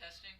Testing.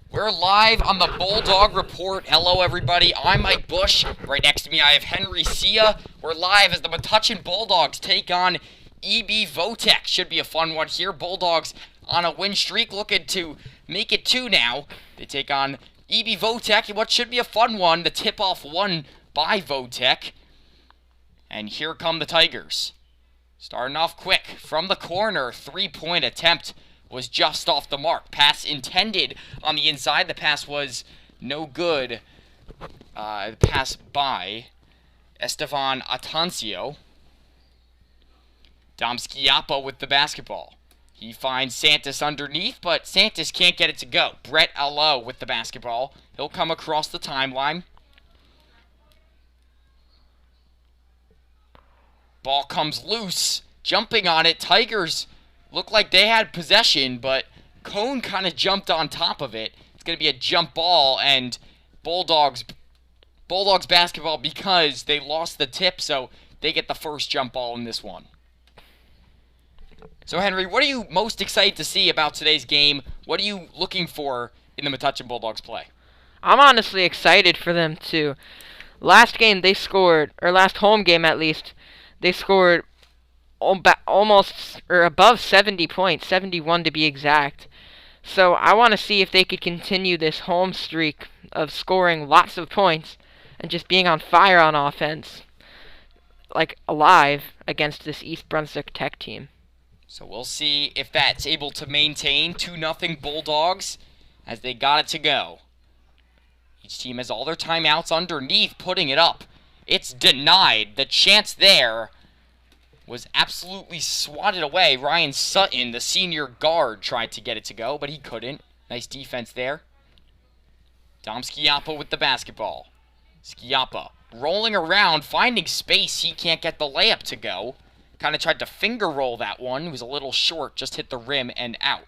We're live on the Bulldog Report. Hello, everybody. I'm Mike Bush. Right next to me, I have Henry Sia. We're live as the Metuchen Bulldogs take on EB Votech. Should be a fun one here. Bulldogs on a win streak, looking to make it 2 now. They take on EB Votech in what should be a fun one. The tip-off won by Votech. And here come the Tigers. Starting off quick from the corner. 3-point attempt was just off the mark. Pass intended on the inside. The pass was no good. Pass by Estevan Atancio. Dom Schiappa with the basketball. He finds Santos underneath, but Santos can't get it to go. Brett Allo with the basketball. He'll come across the timeline. Ball comes loose. Jumping on it. Tigers looked like they had possession, but Cone kind of jumped on top of it. It's going to be a jump ball, and Bulldogs basketball because they lost the tip, so they get the first jump ball in this one. So, Henry, what are you most excited to see about today's game? What are you looking for in the Metuchen Bulldogs play? I'm honestly excited for them too. Last game they scored, or last home game at least, they scored almost or above 70 points, 71 to be exact. So I want to see if they could continue this home streak of scoring lots of points and just being on fire on offense, like alive against this East Brunswick Tech team. So we'll see if that's able to maintain 2-0 Bulldogs as they got it to go. Each team has all their timeouts underneath, putting it up. It's denied. The chance there was absolutely swatted away. Ryan Sutton, the senior guard, tried to get it to go, but he couldn't. Nice defense there. Dom Schiappa with the basketball. Schiappa rolling around, finding space. He can't get the layup to go. Kind of tried to finger roll that one. It was a little short, just hit the rim and out.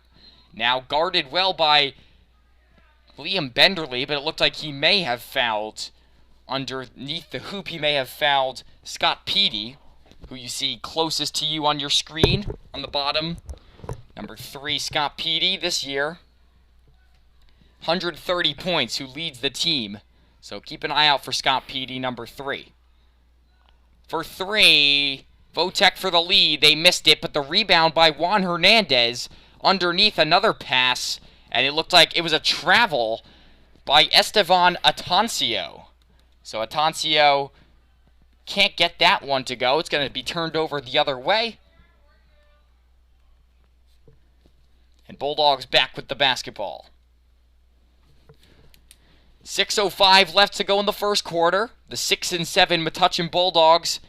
Now guarded well by Liam Benderly, but it looked like he may have fouled underneath the hoop. He may have fouled Scott Peedy, who you see closest to you on your screen on the bottom. Number 3, Scott Peedy this year. 130 points, who leads the team. So keep an eye out for Scott Petey, number 3. For 3, Votek for the lead. They missed it, but the rebound by Juan Hernandez underneath another pass, and it looked like it was a travel by Estevan Atancio. So Atancio can't get that one to go. It's going to be turned over the other way. And Bulldogs back with the basketball. 6:05 left to go in the first quarter. The 6-7 Metuchen Bulldogs,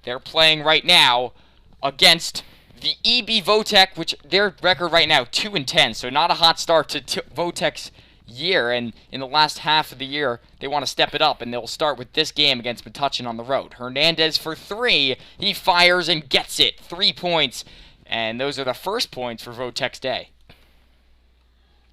they're playing right now against the EB Votek, which their record right now 2-10. So not a hot start to Votek's year, and in the last half of the year they want to step it up, and they'll start with this game against Metuchen on the road. Hernandez for 3. He fires and gets it. 3 points, and those are the first points for Votek's day.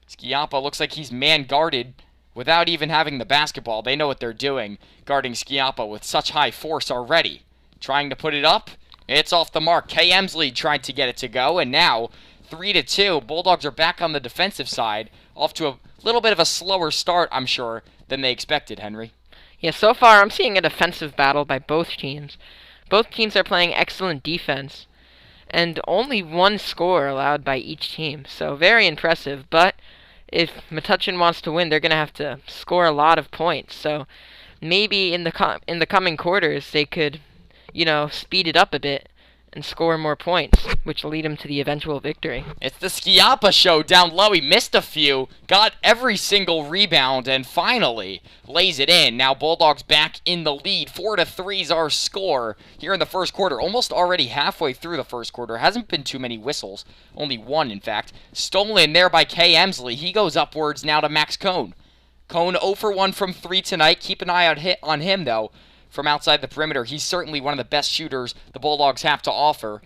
Schiappa looks like he's man-guarded without even having the basketball. They know what they're doing, guarding Schiappa with such high force already. Trying to put it up. It's off the mark. K. Emsley tried to get it to go, and now 3-2. Bulldogs are back on the defensive side, off to a little bit of a slower start, I'm sure, than they expected, Henry. Yeah, so far I'm seeing a defensive battle by both teams. Both teams are playing excellent defense, and only 1 score allowed by each team, so very impressive. But if Metuchen wants to win, they're going to have to score a lot of points. So maybe in the coming quarters they could, speed it up a bit and score more points, which will lead him to the eventual victory. It's the Schiappa show down low. He missed a few, got every single rebound, and finally lays it in. Now Bulldogs back in the lead. 4-3 is our score here in the first quarter. Almost already halfway through the first quarter. Hasn't been too many whistles. Only 1, in fact. Stolen there by K. Emsley. He goes upwards now to Max Cone. Cone 0 for 1 from 3 tonight. Keep an eye out on him, though. From outside the perimeter, he's certainly one of the best shooters the Bulldogs have to offer.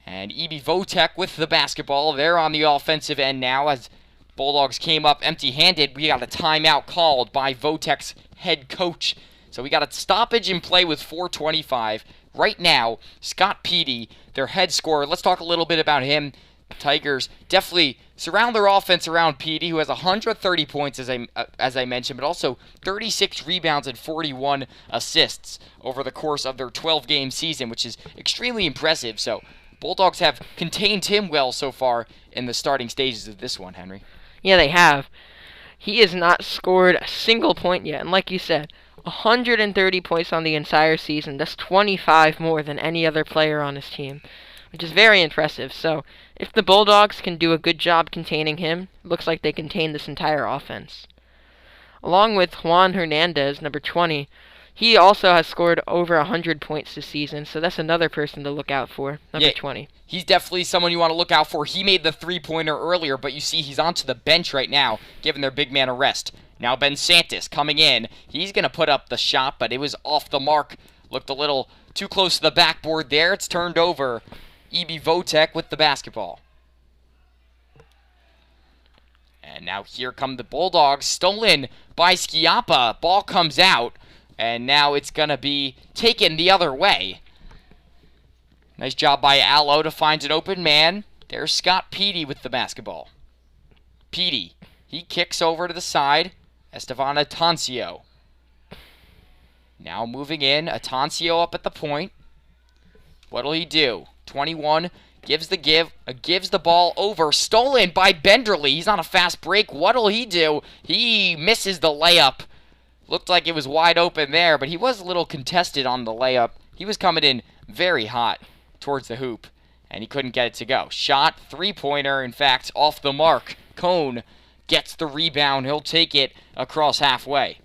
And EB Votek with the basketball. They're on the offensive end now as Bulldogs came up empty-handed. We got a timeout called by Votek's head coach. So we got a stoppage in play with 4:25. Right now, Scott Petey, their head scorer. Let's talk a little bit about him. Tigers definitely surround their offense around Petey, who has 130 points, as I mentioned, but also 36 rebounds and 41 assists over the course of their 12-game season, which is extremely impressive. So Bulldogs have contained him well so far in the starting stages of this one, Henry. Yeah, they have. He has not scored a single point yet, and like you said, 130 points on the entire season. That's 25 more than any other player on his team, which is very impressive. So if the Bulldogs can do a good job containing him, it looks like they contain this entire offense. Along with Juan Hernandez, number 20, he also has scored over 100 points this season, so that's another person to look out for, number 20. He's definitely someone you want to look out for. He made the three-pointer earlier, but you see he's onto the bench right now, giving their big man a rest. Now Ben Santis coming in. He's going to put up the shot, but it was off the mark. Looked a little too close to the backboard there. It's turned over. EB Votek with the basketball. And now here come the Bulldogs. Stolen by Schiappa. Ball comes out. And now it's going to be taken the other way. Nice job by Allo to find an open man. There's Scott Petey with the basketball. Petey. He kicks over to the side. Estevan Atancio. Now moving in. Atancio up at the point. What'll he do? 21 gives the ball over. Stolen by Benderly. He's on a fast break. What'll he do? He misses the layup. Looked like it was wide open there, but he was a little contested on the layup. He was coming in very hot towards the hoop, and he couldn't get it to go. Shot, three-pointer, in fact, off the mark. Cone gets the rebound. He'll take it across halfway.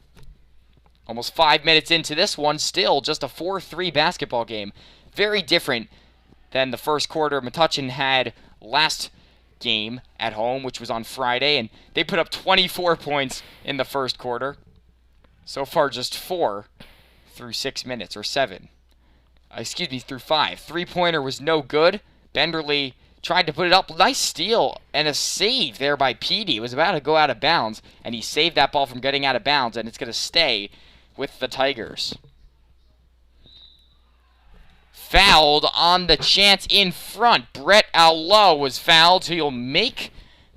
Almost 5 minutes into this one, still just a 4-3 basketball game. Very different than the first quarter Metuchen had last game at home, which was on Friday, and they put up 24 points in the first quarter. So far, just 4 through 6 minutes, or 7. Through 5. Three-pointer was no good. Benderly tried to put it up. Nice steal and a save there by Petey. It was about to go out of bounds, and he saved that ball from getting out of bounds, and it's going to stay with the Tigers. Fouled on the chance in front. Brett Allo was fouled, so he'll make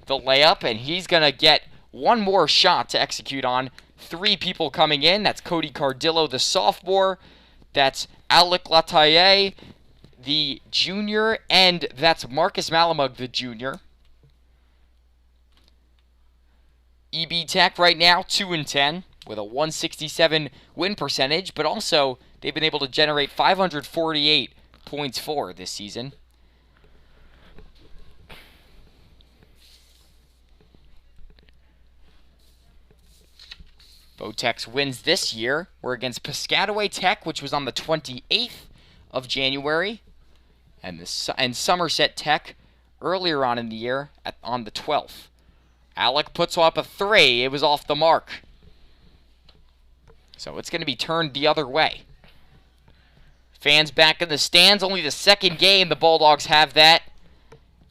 the layup, and he's going to get one more shot to execute on. 3 people coming in. That's Cody Cardillo, the sophomore. That's Alec Lataille, the junior. And that's Marcus Malamug, the junior. EB Tech right now 2-10 with a 167 win percentage, but also they've been able to generate 548 points for this season. Votech's wins this year were against Piscataway Tech, which was on the 28th of January, and Somerset Tech earlier on in the year on the 12th. Alec puts up a 3. It was off the mark. So it's going to be turned the other way. Fans back in the stands. Only the second game the Bulldogs have that.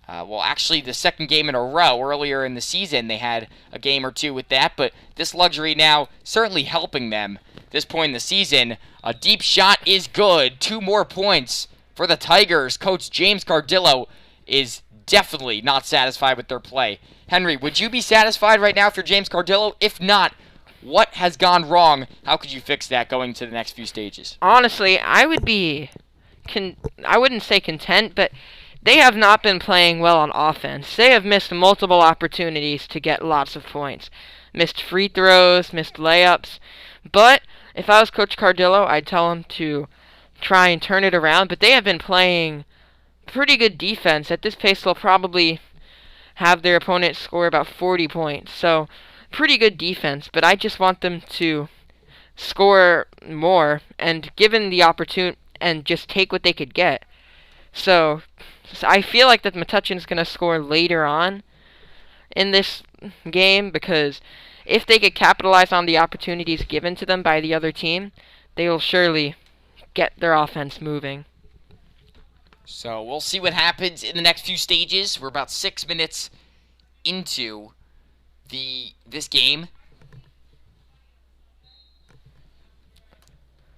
Well, actually, the second game in a row. Earlier in the season, they had a game or two with that, but this luxury now certainly helping them. At this point in the season, a deep shot is good. 2 more points for the Tigers. Coach James Cardillo is definitely not satisfied with their play. Henry, would you be satisfied right now if you're James Cardillo? If not, what has gone wrong? How could you fix that going to the next few stages? Honestly, I would be... I wouldn't say content, but they have not been playing well on offense. They have missed multiple opportunities to get lots of points. Missed free throws, missed layups. But if I was Coach Cardillo, I'd tell him to try and turn it around. But they have been playing pretty good defense. At this pace, they'll probably have their opponent score about 40 points. So, pretty good defense. But I just want them to score more and given the opportunity and just take what they could get. So I feel like that Metuchen's going to score later on in this game, because if they could capitalize on the opportunities given to them by the other team, they will surely get their offense moving. So we'll see what happens in the next few stages. We're about 6 minutes into this game.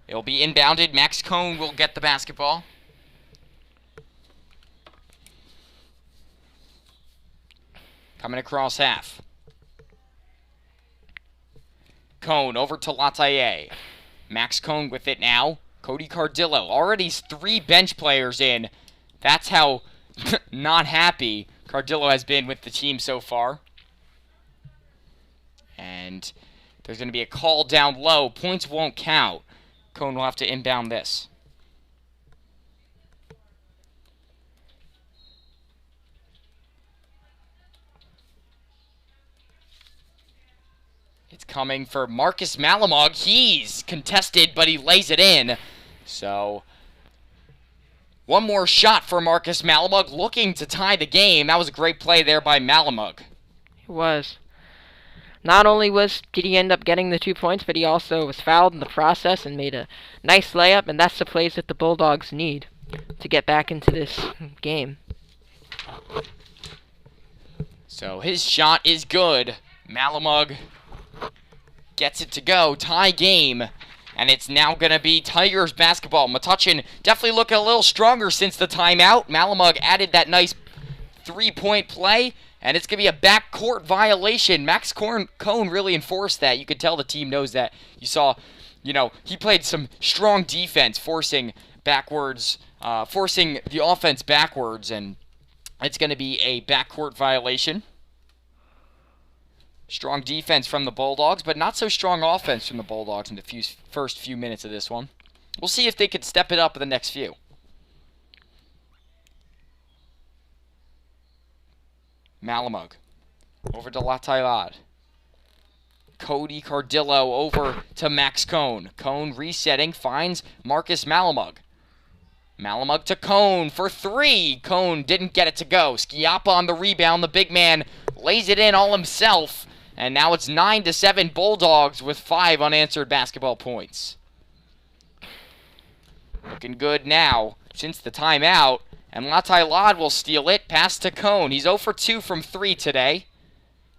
It'll be inbounded. Max Cone will get the basketball. Coming across half. Cone over to Lataille. Max Cone with it now. Cody Cardillo. Already 3 bench players in. That's how not happy Cardillo has been with the team so far. And there's going to be a call down low. Points won't count. Cone will have to inbound this. It's coming for Marcus Malamog. He's contested, but he lays it in. So, one more shot for Marcus Malamug, looking to tie the game. That was a great play there by Malamug. It was. Not only did he end up getting the 2 points, but he also was fouled in the process and made a nice layup, and that's the plays that the Bulldogs need to get back into this game. So his shot is good. Malamug gets it to go. Tie game. And it's now going to be Tigers basketball. Metuchen definitely looking a little stronger since the timeout. Malamug added that nice 3-point play. And it's going to be a backcourt violation. Max Cone really enforced that. You could tell the team knows that. You saw, he played some strong defense, forcing the offense backwards. And it's going to be a backcourt violation. Strong defense from the Bulldogs, but not so strong offense from the Bulldogs in the first few minutes of this one. We'll see if they could step it up in the next few. Malamug over to Lataillade. Cody Cardillo over to Max Cone. Cone resetting, finds Marcus Malamug. Malamug to Cone for 3. Cone didn't get it to go. Schiappa on the rebound. The big man lays it in all himself. And now it's 9-7 Bulldogs with 5 unanswered basketball points. Looking good now since the timeout. And Lataillade will steal it. Pass to Cone. He's 0 for 2 from 3 today.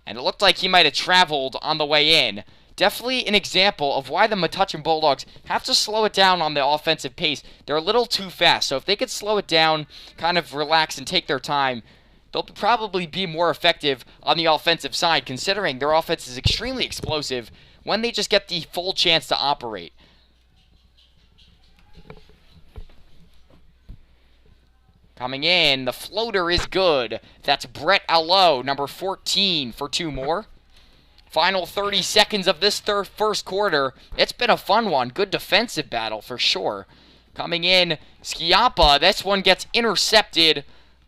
And it looked like he might have traveled on the way in. Definitely an example of why the Metuchen Bulldogs have to slow it down on the offensive pace. They're a little too fast. So if they could slow it down, kind of relax and take their time, they'll probably be more effective on the offensive side, considering their offense is extremely explosive when they just get the full chance to operate. Coming in, the floater is good. That's Brett Allo, number 14, for 2 more. Final 30 seconds of this first quarter. It's been a fun one. Good defensive battle for sure. Coming in, Schiappa. This one gets intercepted.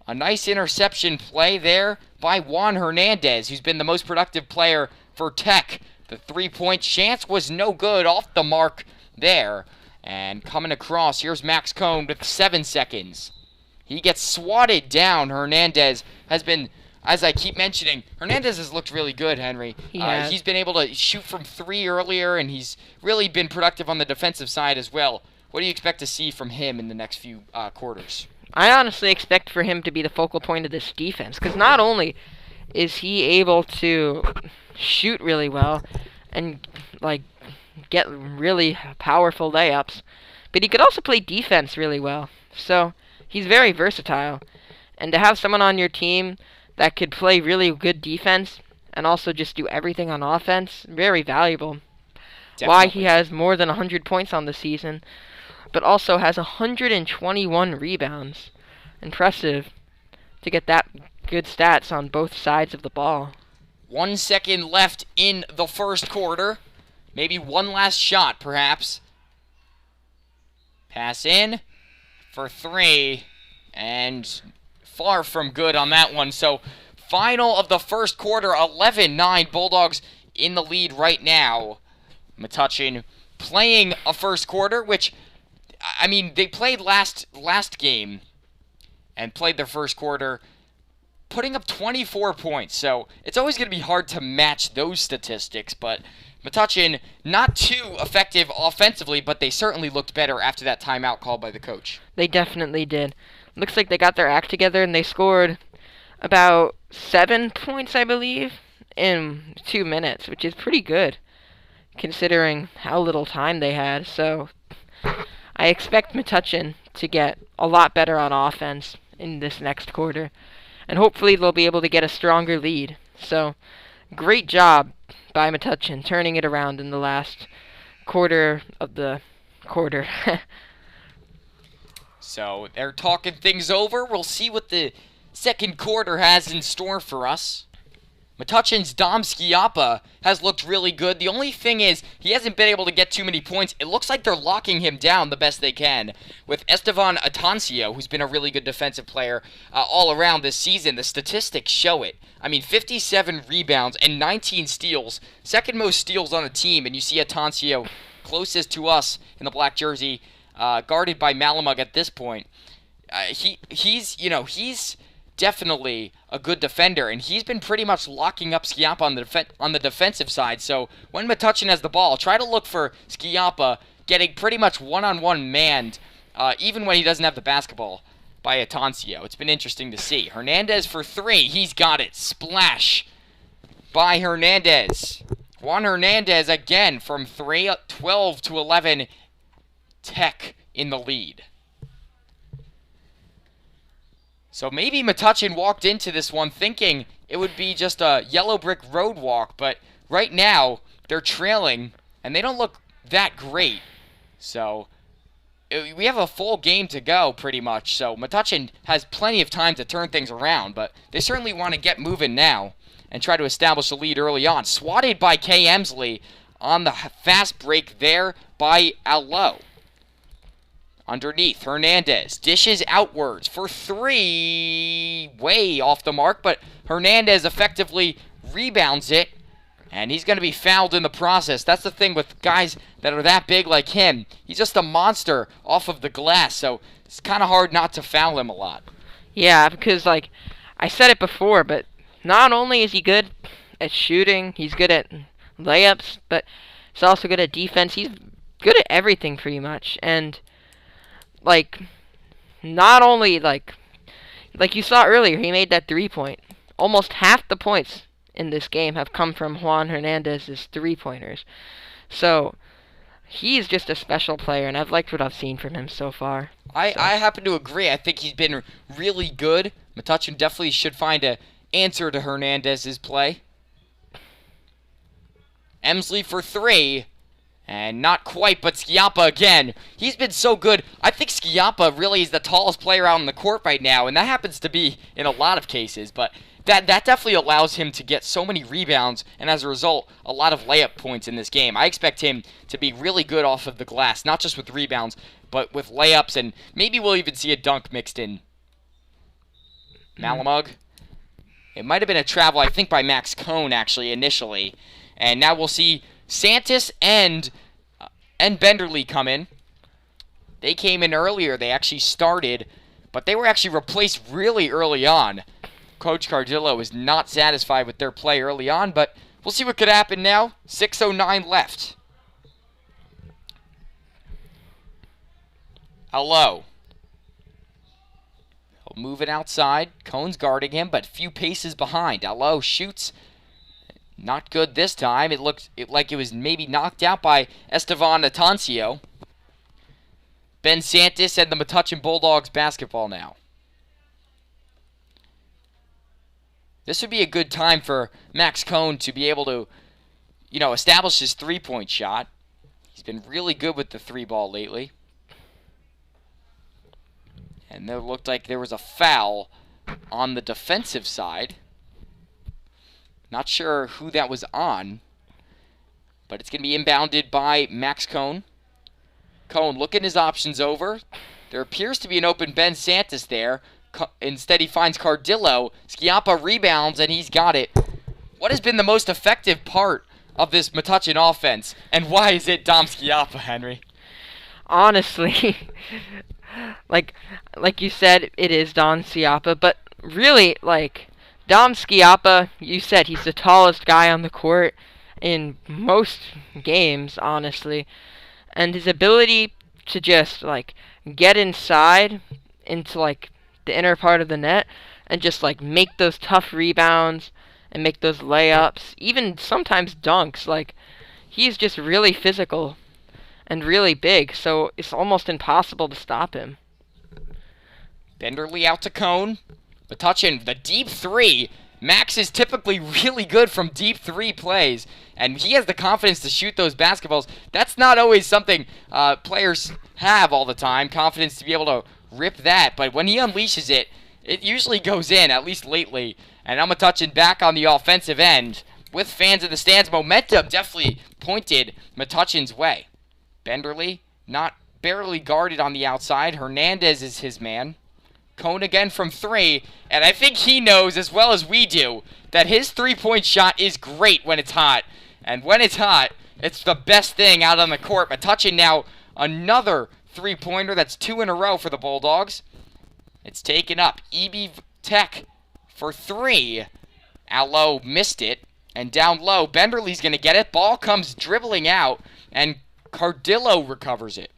A nice interception play there by Juan Hernandez, who's been the most productive player for Tech. The 3-point chance was no good, off the mark there. And coming across, here's Max Cohn with 7 seconds. He gets swatted down. Hernandez has been, as I keep mentioning, Hernandez has looked really good, Henry. He's been able to shoot from 3 earlier, and he's really been productive on the defensive side as well. What do you expect to see from him in the next few quarters? I honestly expect for him to be the focal point of this defense, because not only is he able to shoot really well and get really powerful layups, but he could also play defense really well. So he's very versatile, and to have someone on your team that could play really good defense and also just do everything on offense, very valuable. Definitely. Why he has more than 100 points on the season, but also has 121 rebounds. Impressive to get that good stats on both sides of the ball. 1 second left in the first quarter. Maybe one last shot, perhaps. Pass in for 3, and far from good on that one. So, final of the first quarter, 11-9. Bulldogs in the lead right now. Metuchen playing a first quarter, which, I mean, they played last game and played their first quarter, putting up 24 points. So, it's always going to be hard to match those statistics, but Metuchen, not too effective offensively, but they certainly looked better after that timeout called by the coach. They definitely did. Looks like they got their act together, and they scored about 7 points, I believe, in 2 minutes, which is pretty good, considering how little time they had. So I expect Metuchen to get a lot better on offense in this next quarter, and hopefully they'll be able to get a stronger lead. So great job by Metuchen, turning it around in the last quarter of the quarter. So they're talking things over. We'll see what the second quarter has in store for us. Metuchen's Dom Schiappa has looked really good. The only thing is, he hasn't been able to get too many points. It looks like they're locking him down the best they can with Esteban Atancio, who's been a really good defensive player all around this season. The statistics show it. I mean, 57 rebounds and 19 steals. Second most steals on the team, and you see Atancio closest to us in the black jersey, guarded by Malamug at this point. He's definitely a good defender, and he's been pretty much locking up Schiappa on the defensive side. So when Metuchen has the ball, try to look for Schiappa getting pretty much one-on-one manned, even when he doesn't have the basketball, by Atancio. It's been interesting to see. Hernandez for 3. He's got it. Splash by Hernandez. Juan Hernandez again from 3, 12-11. Tech in the lead. So maybe Metuchen walked into this one thinking it would be just a yellow brick road walk, but right now they're trailing, and they don't look that great. So we have a full game to go, pretty much. So Metuchen has plenty of time to turn things around, but they certainly want to get moving now and try to establish a lead early on. Swatted by Kay Emsley on the fast break there by Allo. Underneath, Hernandez dishes outwards for 3. Way off the mark, but Hernandez effectively rebounds it, and he's going to be fouled in the process. That's the thing with guys that are that big like him. He's just a monster off of the glass, so it's kind of hard not to foul him a lot. Yeah, because, I said it before, but not only is he good at shooting, he's good at layups, but he's also good at defense. He's good at everything, pretty much, and not only, like you saw earlier, he made that 3-point. Almost half the points in this game have come from Juan Hernandez's 3-pointers. So, he's just a special player, and I've liked what I've seen from him so far. I happen to agree. I think he's been really good Metuchen definitely should find an answer to Hernandez's play. Emsley for 3. And not quite, but Schiappa again. He's been so good. I think Schiappa really is the tallest player out on the court right now, and that happens to be in a lot of cases, but that definitely allows him to get so many rebounds, and as a result, a lot of layup points in this game. I expect him to be really good off of the glass, not just with rebounds, but with layups, and maybe we'll even see a dunk mixed in. Malamug. It might have been a travel, I think, by Max Cohn, actually, initially. And now we'll see Santis and Benderly come in. They came in earlier. They actually started, but they were actually replaced really early on. Coach Cardillo was not satisfied with their play early on, but we'll see what could happen now. 6:09 left. Hello. He'll move it outside. Cohn's guarding him, but few paces behind. Hello shoots. Not good this time. It looked like it was maybe knocked out by Estevan Atancio. Ben Santis and the Metuchen Bulldogs basketball now. This would be a good time for Max Cohn to be able to, establish his three-point shot. He's been really good with the three ball lately. And there looked like there was a foul on the defensive side. Not sure who that was on, but it's going to be inbounded by Max Cohn. Cohn looking his options over. There appears to be an open Ben Santis there. Instead, he finds Cardillo. Schiappa rebounds, and he's got it. What has been the most effective part of this Metuchen offense, and why is it Dom Schiappa, Henry? Honestly, like you said, it is Dom Schiappa, but really, Dom Schiappa, you said he's the tallest guy on the court in most games, honestly. And his ability to just, get inside into, the inner part of the net and just, make those tough rebounds and make those layups, even sometimes dunks. He's just really physical and really big, so it's almost impossible to stop him. Benderly out to Cohn. Metuchen, the deep three. Max is typically really good from deep three plays, and he has the confidence to shoot those basketballs. That's not always something players have all the time, confidence to be able to rip that, but when he unleashes it, it usually goes in, at least lately. And now Metuchen back on the offensive end with fans in the stands. Momentum definitely pointed Metuchen's way. Benderly, barely guarded on the outside. Hernandez is his man. Cohn again from 3, and I think he knows as well as we do that his three-point shot is great when it's hot. And when it's hot, it's the best thing out on the court. Metuchen now another three-pointer. That's 2 in a row for the Bulldogs. It's taken up. EB Tech for 3. Allo missed it. And down low, Benderly's going to get it. Ball comes dribbling out, and Cardillo recovers it.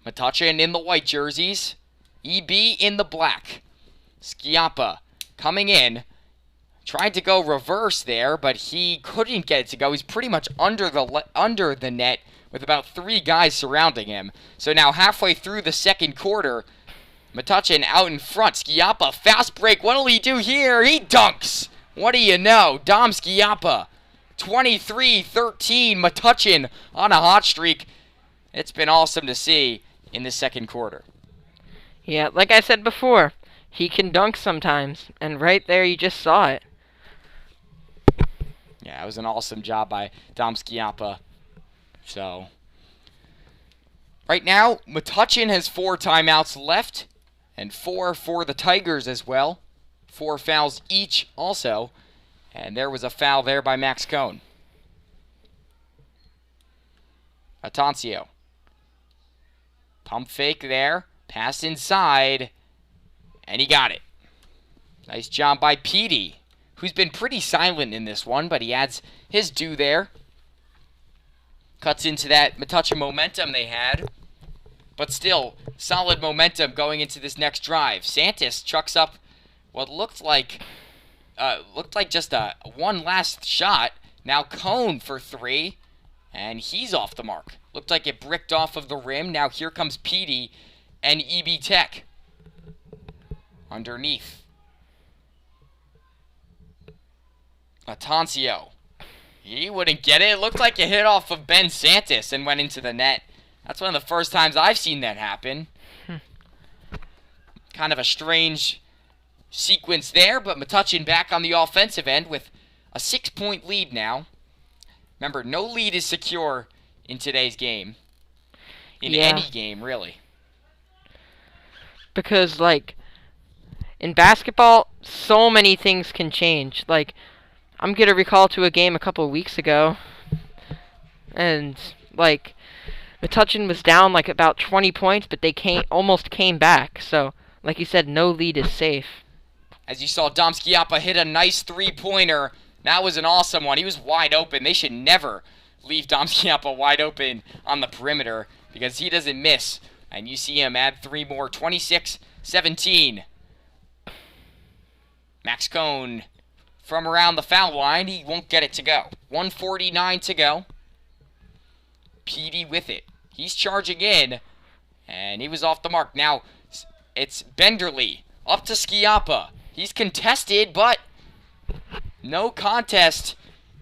Metuchen in the white jerseys. EB in the black. Schiappa coming in. Tried to go reverse there, but he couldn't get it to go. He's pretty much under the net with about 3 guys surrounding him. So now halfway through the second quarter, Metuchen out in front. Schiappa, fast break. What'll he do here? He dunks. What do you know? Dom Schiappa, 23-13. Metuchen on a hot streak. It's been awesome to see in the second quarter. Yeah, like I said before, he can dunk sometimes, and right there you just saw it. Yeah, it was an awesome job by Dom Schiappa. So, right now, Metuchen has 4 timeouts left, and 4 for the Tigers as well. 4 fouls each also, and there was a foul there by Max Cohn. Atancio. Pump fake there. Pass inside, and he got it. Nice job by Petey, who's been pretty silent in this one, but he adds his due there. Cuts into that Metuchen momentum they had, but still, solid momentum going into this next drive. Santis chucks up what looked like just a one last shot. Now Cohn for 3, and he's off the mark. Looked like it bricked off of the rim. Now here comes Petey and EB Tech Underneath. Atancio. He wouldn't get it. It looked like it hit off of Ben Santis and went into the net. That's one of the first times I've seen that happen. Kind of a strange sequence there, but Metuchen back on the offensive end with a 6-point lead now. Remember, no lead is secure in today's game. In any game, really. Because, like, in basketball, so many things can change. Like, I'm going to recall to a game a couple of weeks ago, and, like, Metuchen was down, like, about 20 points, but they almost came back. So, like you said, no lead is safe. As you saw, Dom Schiappa hit a nice three-pointer. That was an awesome one. He was wide open. They should never leave Dom Schiappa wide open on the perimeter because he doesn't miss. And you see him add 3 more, 26-17. Max Cohn from around the foul line. He won't get it to go. 1:49 to go. Petey with it. He's charging in, and he was off the mark. Now, it's Benderly up to Schiappa. He's contested, but no contest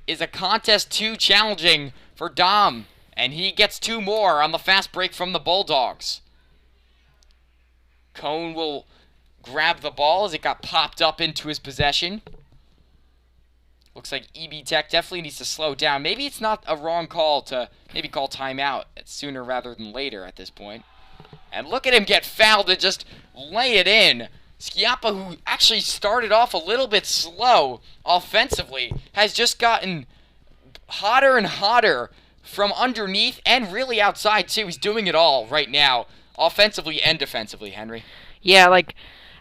is a contest too challenging for Dom. And he gets 2 more on the fast break from the Bulldogs. Cohn will grab the ball as it got popped up into his possession. Looks like EB Tech definitely needs to slow down. Maybe it's not a wrong call to maybe call timeout sooner rather than later at this point. And look at him get fouled and just lay it in. Schiappa, who actually started off a little bit slow offensively, has just gotten hotter and hotter from underneath and really outside too. He's doing it all right now, offensively and defensively, Henry. Yeah, like,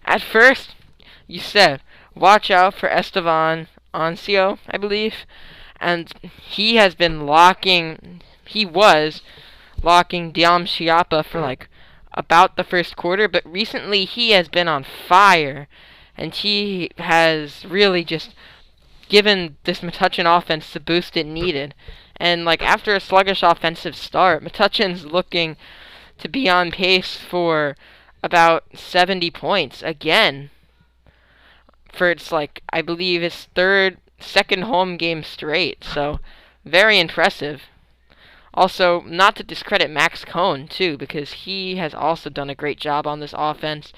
at first, you said, watch out for Esteban Ancio, I believe. And he was locking Dom Schiappa for, like, about the first quarter, but recently he has been on fire, and he has really just given this Metuchen offense the boost it needed. And, like, after a sluggish offensive start, Metuchen's looking to be on pace for about 70 points again. For it's, like, I believe his second home game straight, so very impressive. Also, not to discredit Max Cohn, too, because he has also done a great job on this offense,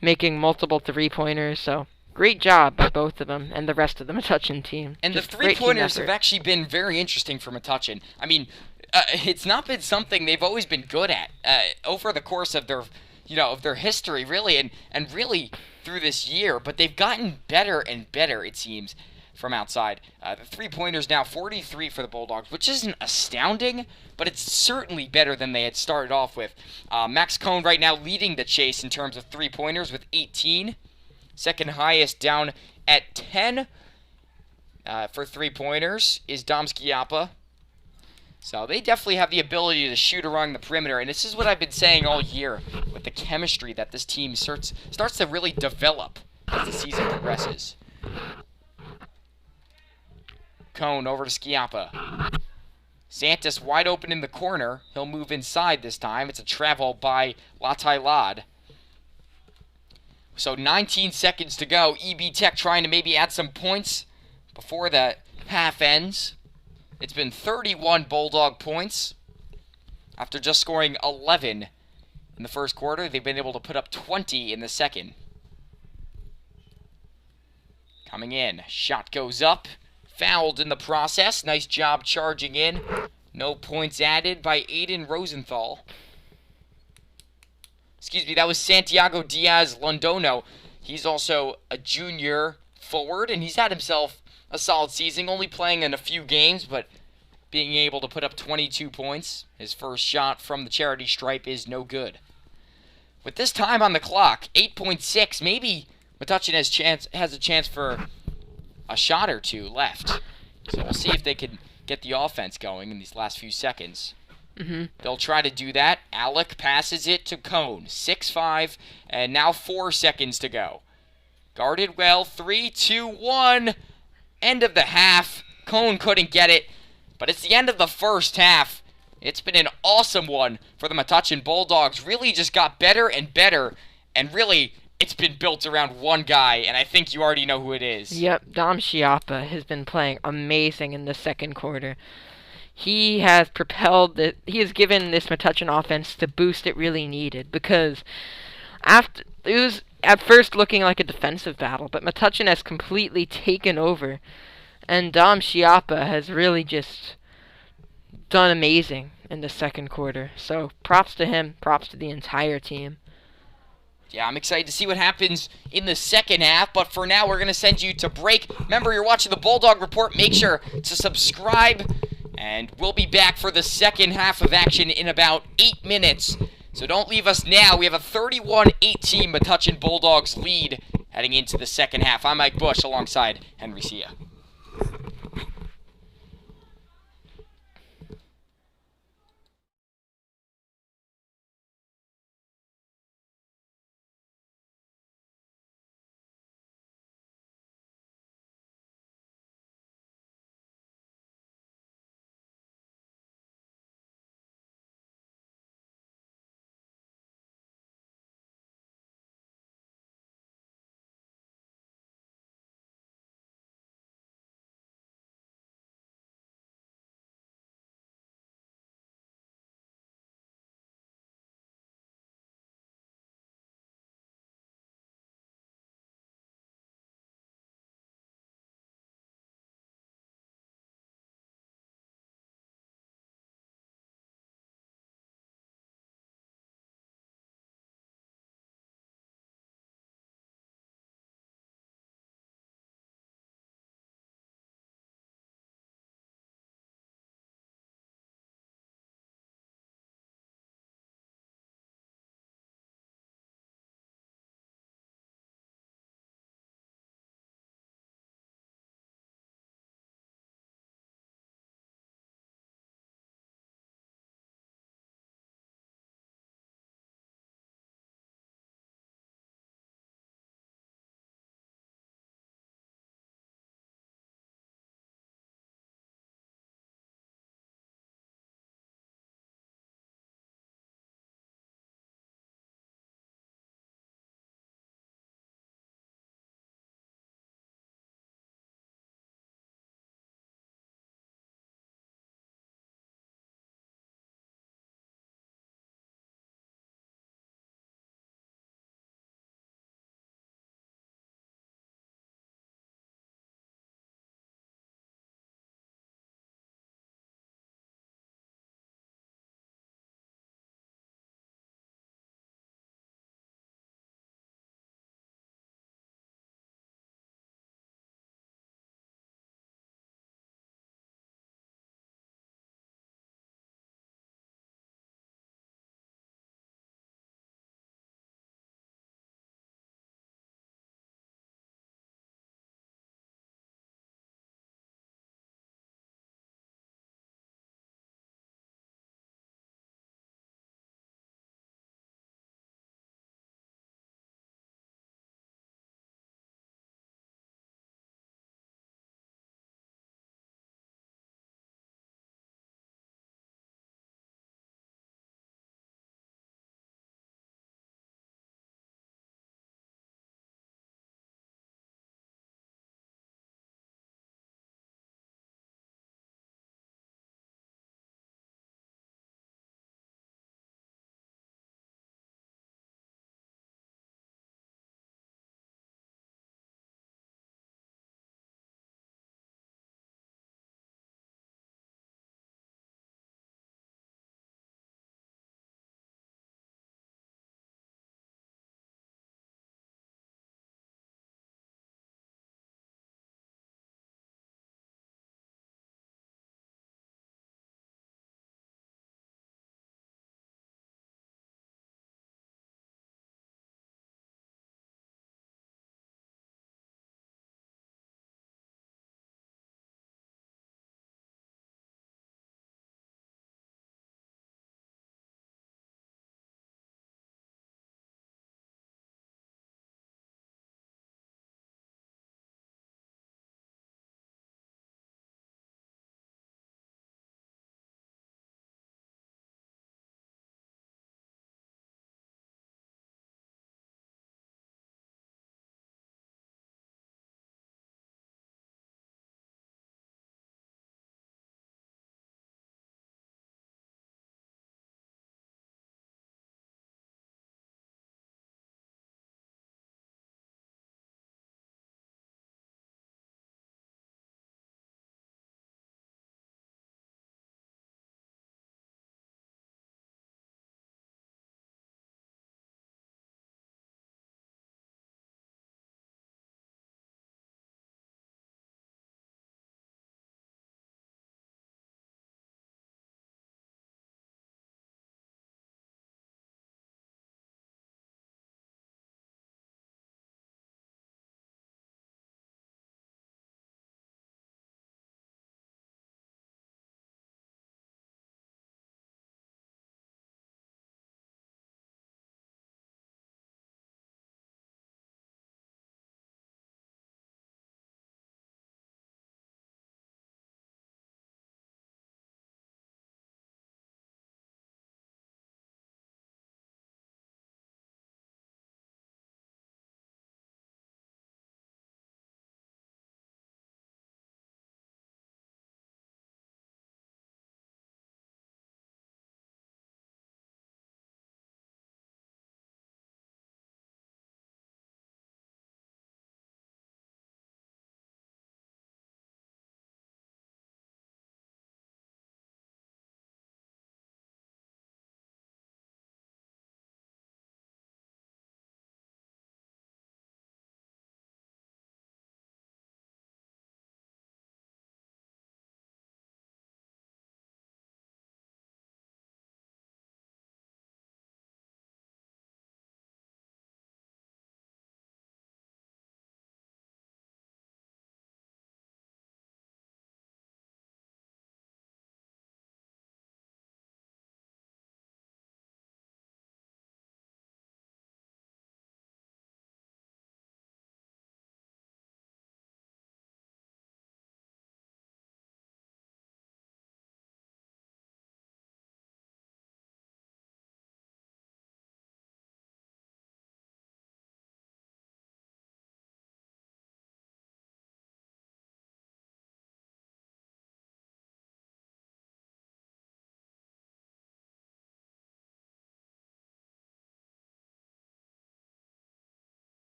making multiple three-pointers, so great job by both of them and the rest of the Metuchen team. And just the three-pointers have actually been very interesting for Metuchen. I mean, it's not been something they've always been good at over the course of their history, really, and really through this year, but they've gotten better and better, it seems, from outside. The three-pointers now 43 for the Bulldogs, which isn't astounding, but it's certainly better than they had started off with. Max Cohn right now leading the chase in terms of three-pointers with 18. Second highest down at 10 for three-pointers is Dom Schiappa. So they definitely have the ability to shoot around the perimeter, and this is what I've been saying all year with the chemistry that this team starts to really develop as the season progresses. Cohn over to Schiappa. Santis wide open in the corner. He'll move inside this time. It's a travel by Latailad. So 19 seconds to go. EB Tech trying to maybe add some points before the half ends. It's been 31 Bulldog points. After just scoring 11 in the first quarter, they've been able to put up 20 in the second. Coming in. Shot goes up. Fouled in the process. Nice job charging in. No points added by Aiden Rosenthal. Excuse me, that was Santiago Diaz Londono. He's also a junior forward, and he's had himself a solid season, only playing in a few games, but being able to put up 22 points. His first shot from the charity stripe is no good. With this time on the clock, 8.6, maybe Metuchen has a chance for a shot or two left. So we'll see if they can get the offense going in these last few seconds. They'll try to do that. Alec passes it to Cohn. 6-5, and now 4 seconds to go. Guarded well. 3, 2, 1. End of the half. Cohn couldn't get it, but it's the end of the first half. It's been an awesome one for the Metuchen Bulldogs. Really just got better and better, and really it's been built around one guy, and I think you already know who it is. Yep, Dom Schiappa has been playing amazing in the second quarter. He has he has given this Metuchen offense the boost it really needed, because after it was at first looking like a defensive battle, but Metuchen has completely taken over, and Dom Schiappa has really just done amazing in the second quarter. So props to him, props to the entire team. Yeah, I'm excited to see what happens in the second half, but for now, we're going to send you to break. Remember, you're watching the Bulldog Report. Make sure to subscribe, and we'll be back for the second half of action in about 8 minutes. So don't leave us now. We have a 31-18 Metuchen Bulldogs lead heading into the second half. I'm Mike Bush alongside Henry Sia.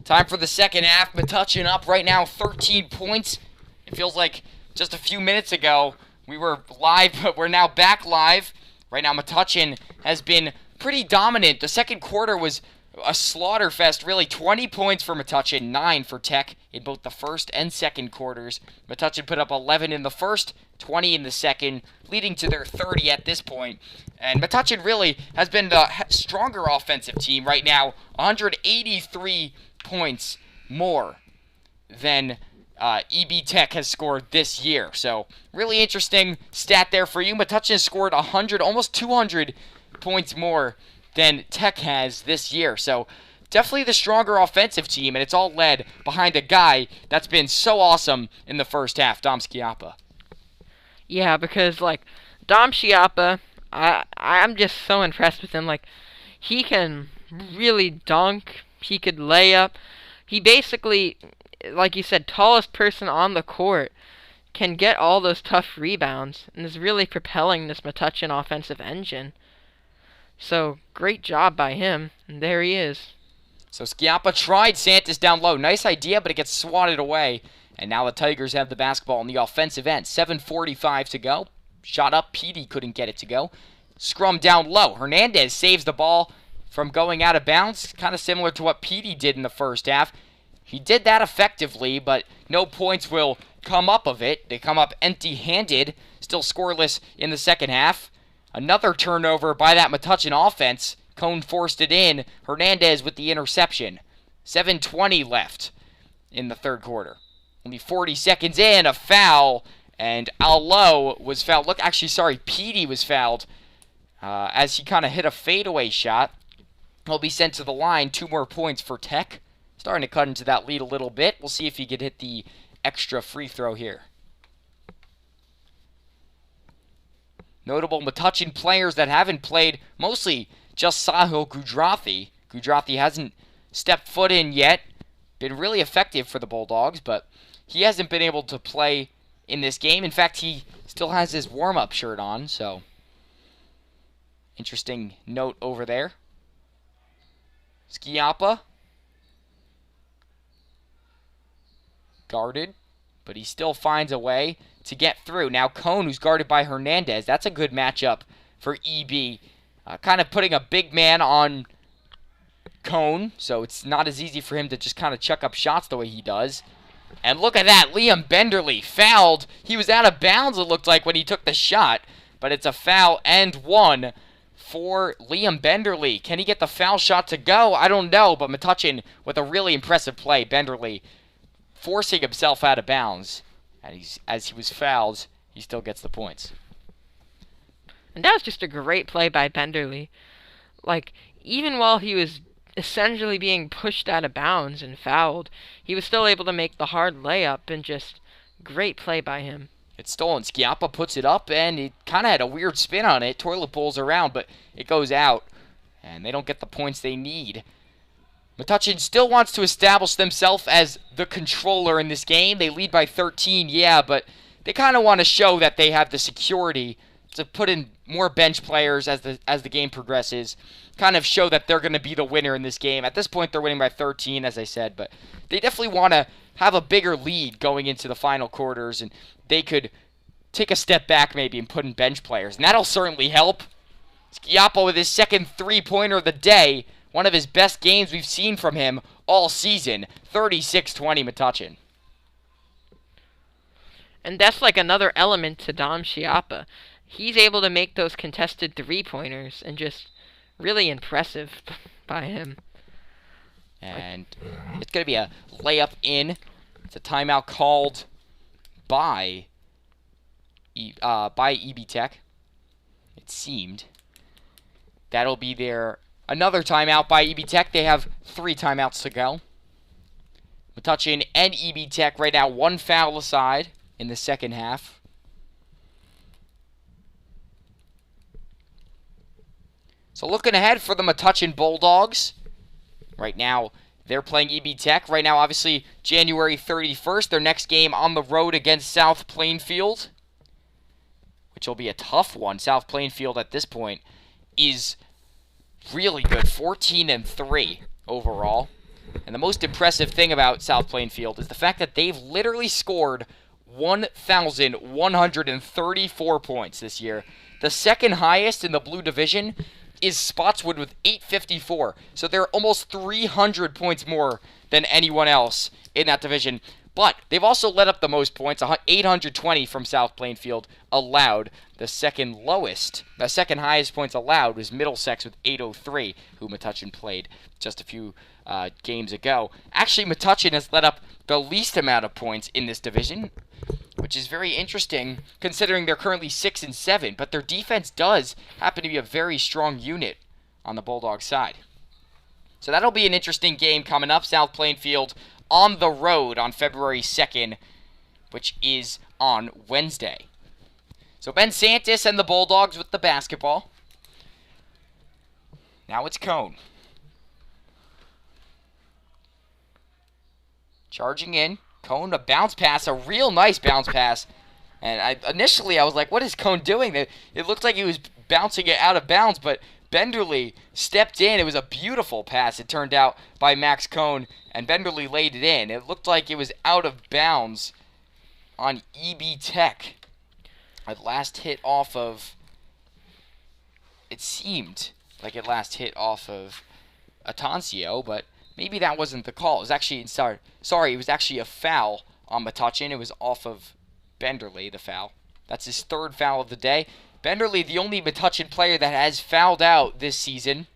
Time for the second half. Metuchen up right now, 13 points. It feels like just a few minutes ago we were live, but we're now back live. Right now Metuchen has been pretty dominant. The second quarter was a slaughter fest, really. 20 points for Metuchen, 9 for Tech in both the first and second quarters. Metuchen put up 11 in the first, 20 in the second, leading to their 30 at this point. And Metuchen really has been the stronger offensive team right now, 183 points more than EB Tech has scored this year. So really interesting stat there for you. Metuchen has scored 100, almost 200 points more than Tech has this year. So definitely the stronger offensive team, and it's all led behind a guy that's been so awesome in the first half, Dom Schiappa. Yeah, because, like, Dom Schiappa, I'm just so impressed with him. Like, he can really dunk. He could lay up. He basically, like you said, tallest person on the court, can get all those tough rebounds and is really propelling this Metuchen offensive engine. So, great job by him, and there he is. So Schiappa tried Santos down low. Nice idea, but it gets swatted away. And now the Tigers have the basketball on the offensive end. 7:45 to go. Shot up, Petey couldn't get it to go. Scrum down low. Hernandez saves the ball from going out of bounds, kind of similar to what Petey did in the first half. He did that effectively, but no points will come up of it. They come up empty-handed, still scoreless in the second half. Another turnover by that Metuchen offense. Cone forced it in. Hernandez with the interception. 7:20 left in the third quarter. Only 40 seconds in, a foul, and Allo was fouled. Petey was fouled as he kind of hit a fadeaway shot. He'll be sent to the line. 2 more points for Tech. Starting to cut into that lead a little bit. We'll see if he could hit the extra free throw here. Notable Metuchen players that haven't played, mostly just Sahil Gujarathy. Gujarathy hasn't stepped foot in yet. Been really effective for the Bulldogs, but he hasn't been able to play in this game. In fact, he still has his warm-up shirt on, so interesting note over there. Schiappa guarded, but he still finds a way to get through. Now Cone, who's guarded by Hernandez. That's a good matchup for EB. Kind of putting a big man on Cone, so it's not as easy for him to just kind of chuck up shots the way he does. And look at that, Liam Benderly fouled. He was out of bounds, it looked like, when he took the shot, but it's a foul and 1 for Liam Benderly. Can he get the foul shot to go? I don't know, but Metuchen with a really impressive play. Benderly forcing himself out of bounds. And as he was fouled, he still gets the points. And that was just a great play by Benderly. Like, even while he was essentially being pushed out of bounds and fouled, he was still able to make the hard layup, and just great play by him. It's stolen. Schiappa puts it up, and it kind of had a weird spin on it. Toilet bowls around, but it goes out, and they don't get the points they need. Metuchen still wants to establish themselves as the controller in this game. They lead by 13, yeah, but they kind of want to show that they have the security to put in more bench players as the game progresses. Kind of show that they're going to be the winner in this game. At this point, they're winning by 13, as I said, but they definitely want to have a bigger lead going into the final quarters, and they could take a step back maybe and put in bench players, and that'll certainly help. Schiappa with his second three-pointer of the day, one of his best games we've seen from him all season. 36-20 Metuchen. And that's like another element to Dom Schiappa. He's able to make those contested three-pointers, and just really impressive by him. And it's going to be a layup in. It's a timeout called by EB Tech. It seemed. That'll be another timeout by EB Tech. They have 3 timeouts to go. Metuchen and EB Tech right now 1 foul aside in the second half. So looking ahead for the Metuchen Bulldogs. Right now, they're playing EB Tech. Right now, obviously, January 31st, their next game on the road against South Plainfield, which will be a tough one. South Plainfield, at this point, is really good, 14-3 overall. And the most impressive thing about South Plainfield is the fact that they've literally scored 1,134 points this year. The second highest in the Blue Division is Spotswood with 854. So they're almost 300 points more than anyone else in that division. But they've also let up the most points, 820 from South Plainfield allowed. The second highest points allowed was Middlesex with 803, who Metuchen played just a few games ago. Actually, Metuchen has let up the least amount of points in this division, which is very interesting considering they're currently 6-7. But their defense does happen to be a very strong unit on the Bulldogs side. So that'll be an interesting game coming up. South Plainfield on the road on February 2nd, which is on Wednesday. So Ben Santis and the Bulldogs with the basketball. Now it's Cone. Charging in. Cone, a bounce pass, a real nice bounce pass. And initially I was like, what is Cone doing? It looked like he was bouncing it out of bounds, but Benderly stepped in. It was a beautiful pass, it turned out, by Max Cone, and Benderly laid it in. It looked like it was out of bounds on EB Tech. It last hit off of... It seemed like it last hit off of Atancio, but maybe that wasn't the call. It was actually... Sorry, it was actually a foul on Metuchen. It was off of Benderly, the foul. That's his third foul of the day. Benderly, the only Metuchen player that has fouled out this season.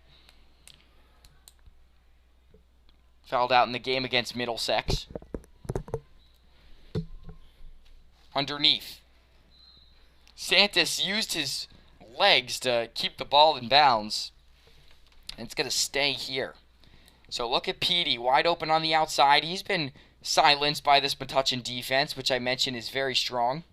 Fouled out in the game against Middlesex. Underneath. Santis used his legs to keep the ball in bounds. And it's going to stay here. So look at Petey, wide open on the outside. He's been silenced by this Metuchen defense, which I mentioned is very strong.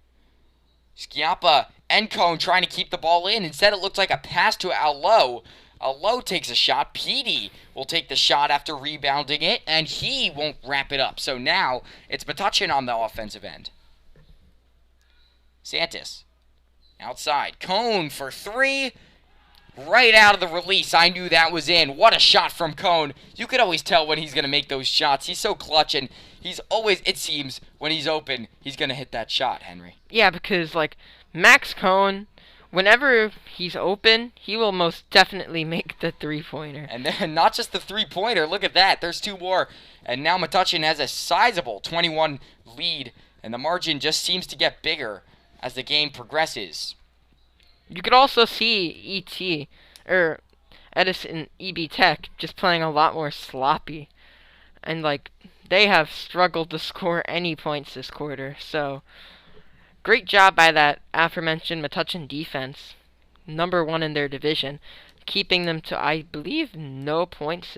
Schiappa and Cone trying to keep the ball in. Instead, it looked like a pass to Allo. Allo takes a shot. Petey will take the shot after rebounding it, and he won't wrap it up. So now it's Metuchen on the offensive end. Santis outside. Cone for three. Right out of the release, I knew that was in. What a shot from Cone. You could always tell when he's going to make those shots. He's so clutch, and he's always, it seems, when he's open, he's going to hit that shot, Henry. Yeah, because, like, Max Cone, whenever he's open, he will most definitely make the three-pointer. And then not just the three-pointer. Look at that. There's two more. And now Metuchen has a sizable 21 lead, and the margin just seems to get bigger as the game progresses. You could also see E.T., or Edison EB Tech, just playing a lot more sloppy. And, like, they have struggled to score any points this quarter. So, great job by that aforementioned Metuchen defense. Number one in their division. Keeping them to, I believe, no points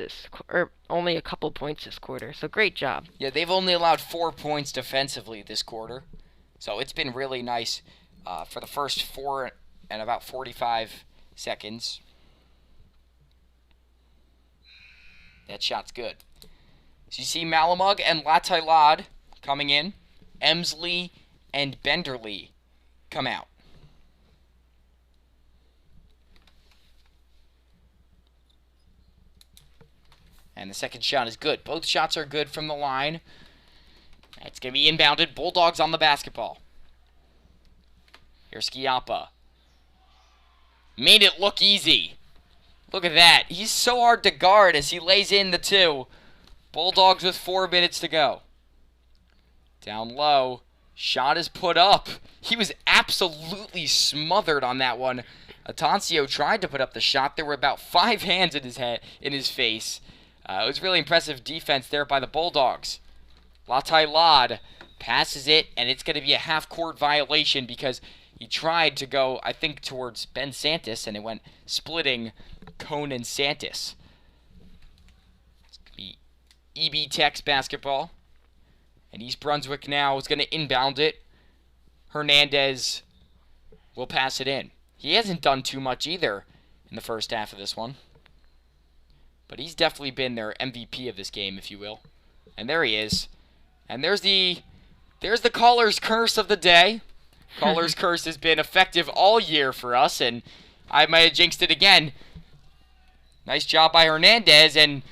or only a couple points this quarter. So, great job. Yeah, they've only allowed 4 points defensively this quarter. So, it's been really nice for the first 4 and about 45 seconds. That shot's good. So you see Malamug and Latailad coming in. Emsley and Benderly come out. And the second shot is good. Both shots are good from the line. It's going to be inbounded. Bulldogs on the basketball. Here's Schiappa. Made it look easy. Look at that. He's so hard to guard as he lays in the two. Bulldogs with 4 minutes to go. Down low. Shot is put up. He was absolutely smothered on that one. Atancio tried to put up the shot. There were about 5 hands in his face. It was really impressive defense there by the Bulldogs. Latailad passes it, and it's going to be a half-court violation because he tried to go, I think, towards Ben Santis, and it went splitting Cone and Santis. It's going to be EB Tech's basketball. And East Brunswick now is going to inbound it. Hernandez will pass it in. He hasn't done too much either in the first half of this one. But he's definitely been their MVP of this game, if you will. And there he is. And there's the caller's curse of the day. Caller's curse has been effective all year for us, and I might have jinxed it again. Nice job by Hernandez, and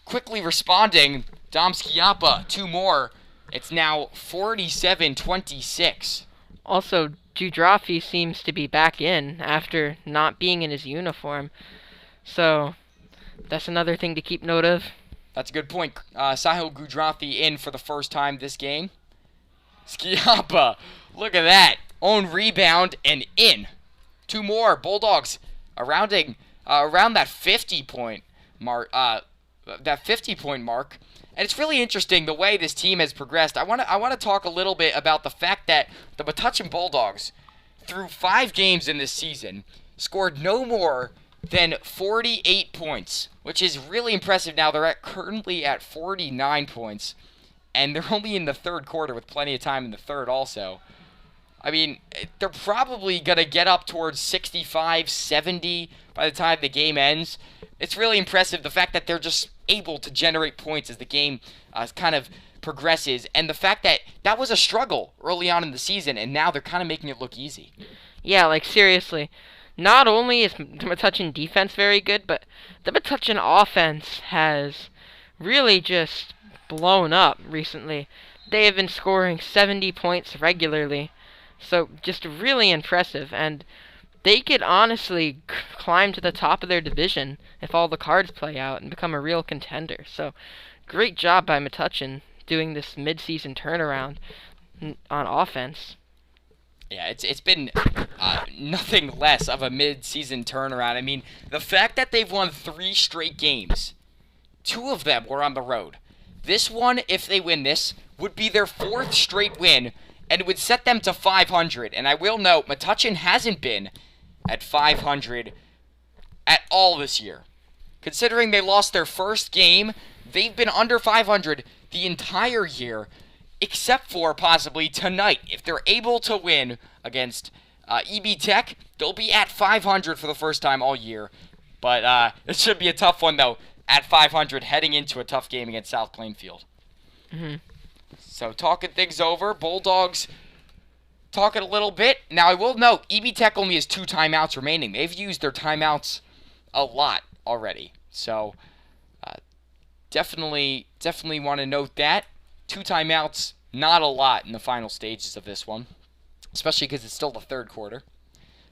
quickly responding, Dom Schiappa, 2 more. It's now 47-26. Also, Judrafi seems to be back in after not being in his uniform. So, that's another thing to keep note of. That's a good point. Sahil Gudrathi in for the first time this game. Schiappa, look at that. Own rebound and in. 2 more. Bulldogs around that 50-point mark. And it's really interesting the way this team has progressed. I want to talk a little bit about the fact that the Metuchen Bulldogs, through 5 games in this season, scored no more than 48 points, which is really impressive. Now they're currently at 49 points, and they're only in the third quarter with plenty of time in the third also. I mean, they're probably going to get up towards 65, 70 by the time the game ends. It's really impressive, the fact that they're just able to generate points as the game kind of progresses, and the fact that that was a struggle early on in the season, and now they're kind of making it look easy. Yeah, like seriously. Not only is the Metuchen defense very good, but the Metuchen offense has really just blown up recently. They have been scoring 70 points regularly. So just really impressive, and they could honestly climb to the top of their division if all the cards play out and become a real contender. So great job by Metuchen doing this mid-season turnaround on offense. Yeah, it's been nothing less of a mid-season turnaround. I mean, the fact that they've won 3 straight games, 2 of them were on the road. This one, if they win this, would be their 4th straight win, and it would set them to 500. And I will note, Metuchen hasn't been at 500 at all this year. Considering they lost their first game, they've been under 500 the entire year, except for possibly tonight. If they're able to win against EB Tech, they'll be at 500 for the first time all year. But it should be a tough one, though, at 500 heading into a tough game against South Plainfield. Mm-hmm. So talking things over, Bulldogs talking a little bit. Now I will note, EB Tech only has 2 timeouts remaining. They've used their timeouts a lot already. So definitely want to note that. 2 timeouts, not a lot in the final stages of this one, especially because it's still the third quarter.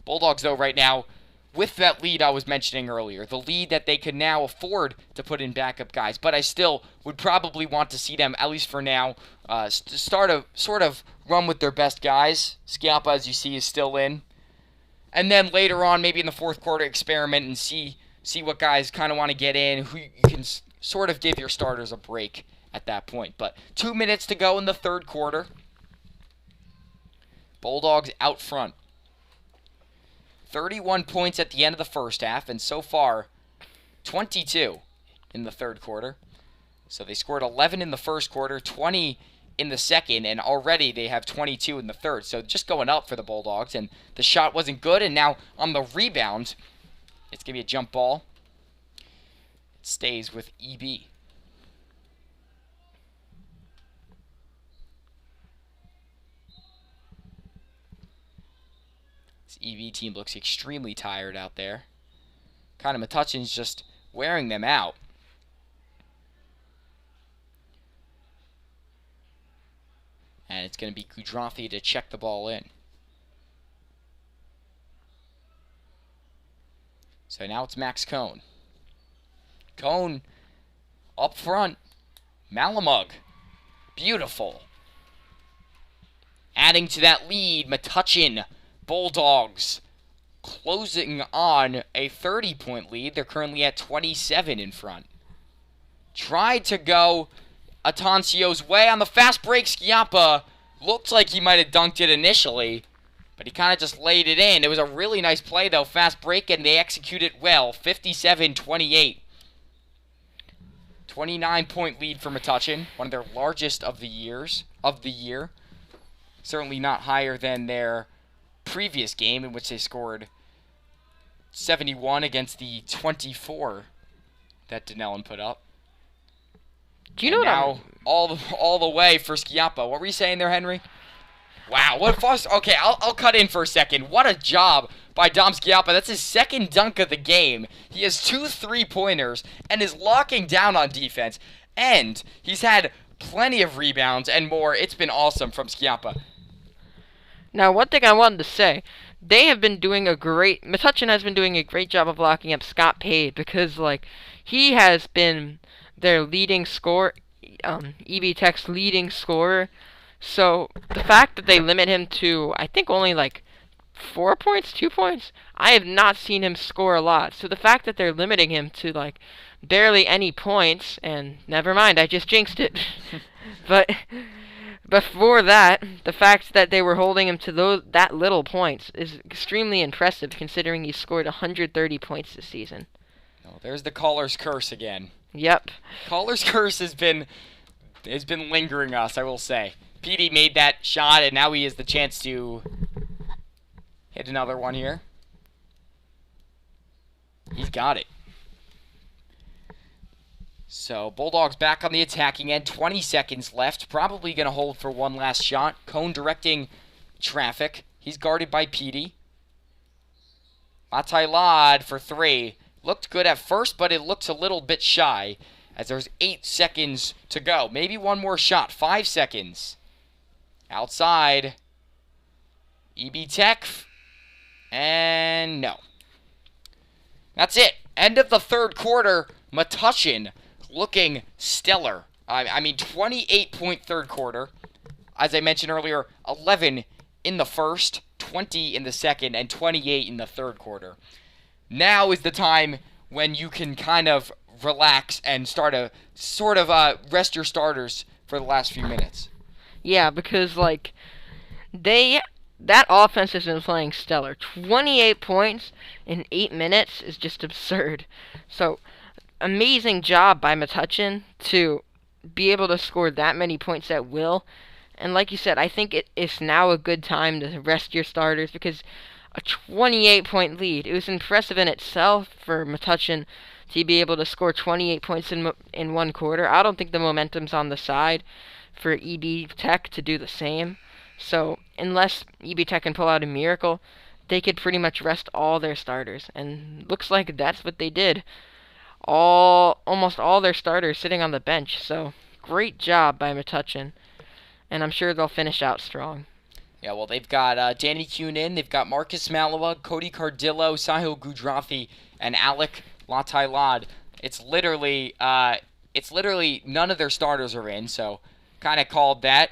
Bulldogs, though, right now, with that lead I was mentioning earlier, the lead that they can now afford to put in backup guys, but I still would probably want to see them, at least for now, start a sort of run with their best guys. Schiappa, as you see, is still in. And then later on, maybe in the fourth quarter, experiment and see what guys kind of want to get in, who you can sort of give your starters a break at that point. But 2 minutes to go in the third quarter. Bulldogs out front. 31 points at the end of the first half, and so far, 22 in the third quarter. So they scored 11 in the first quarter, 20 in the second, and already they have 22 in the third. So just going up for the Bulldogs, and the shot wasn't good, and now on the rebound, it's going to be a jump ball. It stays with EB. EV team looks extremely tired out there. Kind of Metuchen's just wearing them out. And it's going to be Gudrathi to check the ball in. So now it's Max Cone. Cone up front. Malamug. Beautiful. Adding to that lead, Metuchen Bulldogs closing on a 30-point lead. They're currently at 27 in front. Tried to go Atancio's way on the fast break. Schiappa looked like he might have dunked it initially, but he kind of just laid it in. It was a really nice play, though. Fast break, and they execute it well. 57-28. 29-point lead for Metuchen, one of their largest of the year. Certainly not higher than their previous game, in which they scored 71 against the 24 that Denellen put up. Do you know now all the way for Schiappa? What were you saying there, Henry? Wow, what fuss. Okay, I'll cut in for a second. What a job by Dom Schiappa. That's his second dunk of the game. He has 2 3-pointers and is locking down on defense. And he's had plenty of rebounds and more. It's been awesome from Schiappa. Now, one thing I wanted to say, Metuchen has been doing a great job of locking up Scott Pade because, like, he has been their leading scorer, EB Tech's leading scorer. So, the fact that they limit him to, I think, only, like, 4 points, 2 points, I have not seen him score a lot. So, the fact that they're limiting him to, like, barely any points, and never mind, I just jinxed it. But before that, the fact that they were holding him to that little points is extremely impressive, considering he scored 130 points this season. Oh, there's the caller's curse again. Yep. Caller's curse has been lingering us, I will say. Petey made that shot, and now he has the chance to hit another one here. He's got it. So, Bulldogs back on the attacking end. 20 seconds left. Probably going to hold for one last shot. Cone directing traffic. He's guarded by Petey. Matailad for 3. Looked good at first, but it looks a little bit shy as there's 8 seconds to go. Maybe one more shot. 5 seconds. Outside. EB Tech. And no. That's it. End of the third quarter. Metuchen looking stellar. I mean, 28-point third quarter. As I mentioned earlier, 11 in the first, 20 in the second, and 28 in the third quarter. Now is the time when you can kind of relax and start to sort of rest your starters for the last few minutes. Yeah, because, like, that offense has been playing stellar. 28 points in 8 minutes is just absurd. So, amazing job by Metuchen to be able to score that many points at will. And like you said, I think it's now a good time to rest your starters because a 28-point lead, it was impressive in itself for Metuchen to be able to score 28 points in one quarter. I don't think the momentum's on the side for EB Tech to do the same. So unless EB Tech can pull out a miracle, they could pretty much rest all their starters. And looks like that's what they did. Almost all their starters sitting on the bench. So great job by Metuchen. And I'm sure they'll finish out strong. Yeah, well, they've got Danny Kuhn in. They've got Marcus Maliwa, Cody Cardillo, Sahil Gudrathi, and Alec Latailad. It's literally none of their starters are in, so kind of called that.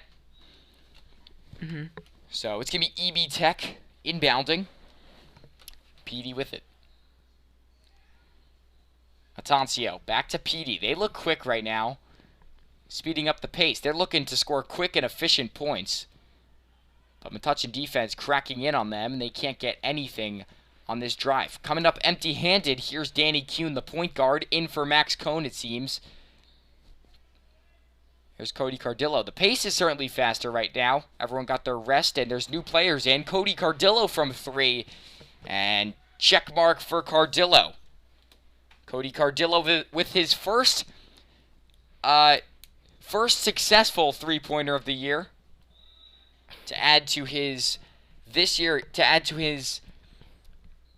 Mm-hmm. So it's going to be EB Tech inbounding. Petey with it. Atancio, back to Petey. They look quick right now. Speeding up the pace. They're looking to score quick and efficient points. But Metuchen defense cracking in on them, and they can't get anything on this drive. Coming up empty-handed, here's Danny Kuhn, the point guard, in for Max Cone, it seems. Here's Cody Cardillo. The pace is certainly faster right now. Everyone got their rest, and there's new players in. Cody Cardillo from 3, and check mark for Cardillo. Cody Cardillo with his first successful three-pointer of the year. To add to his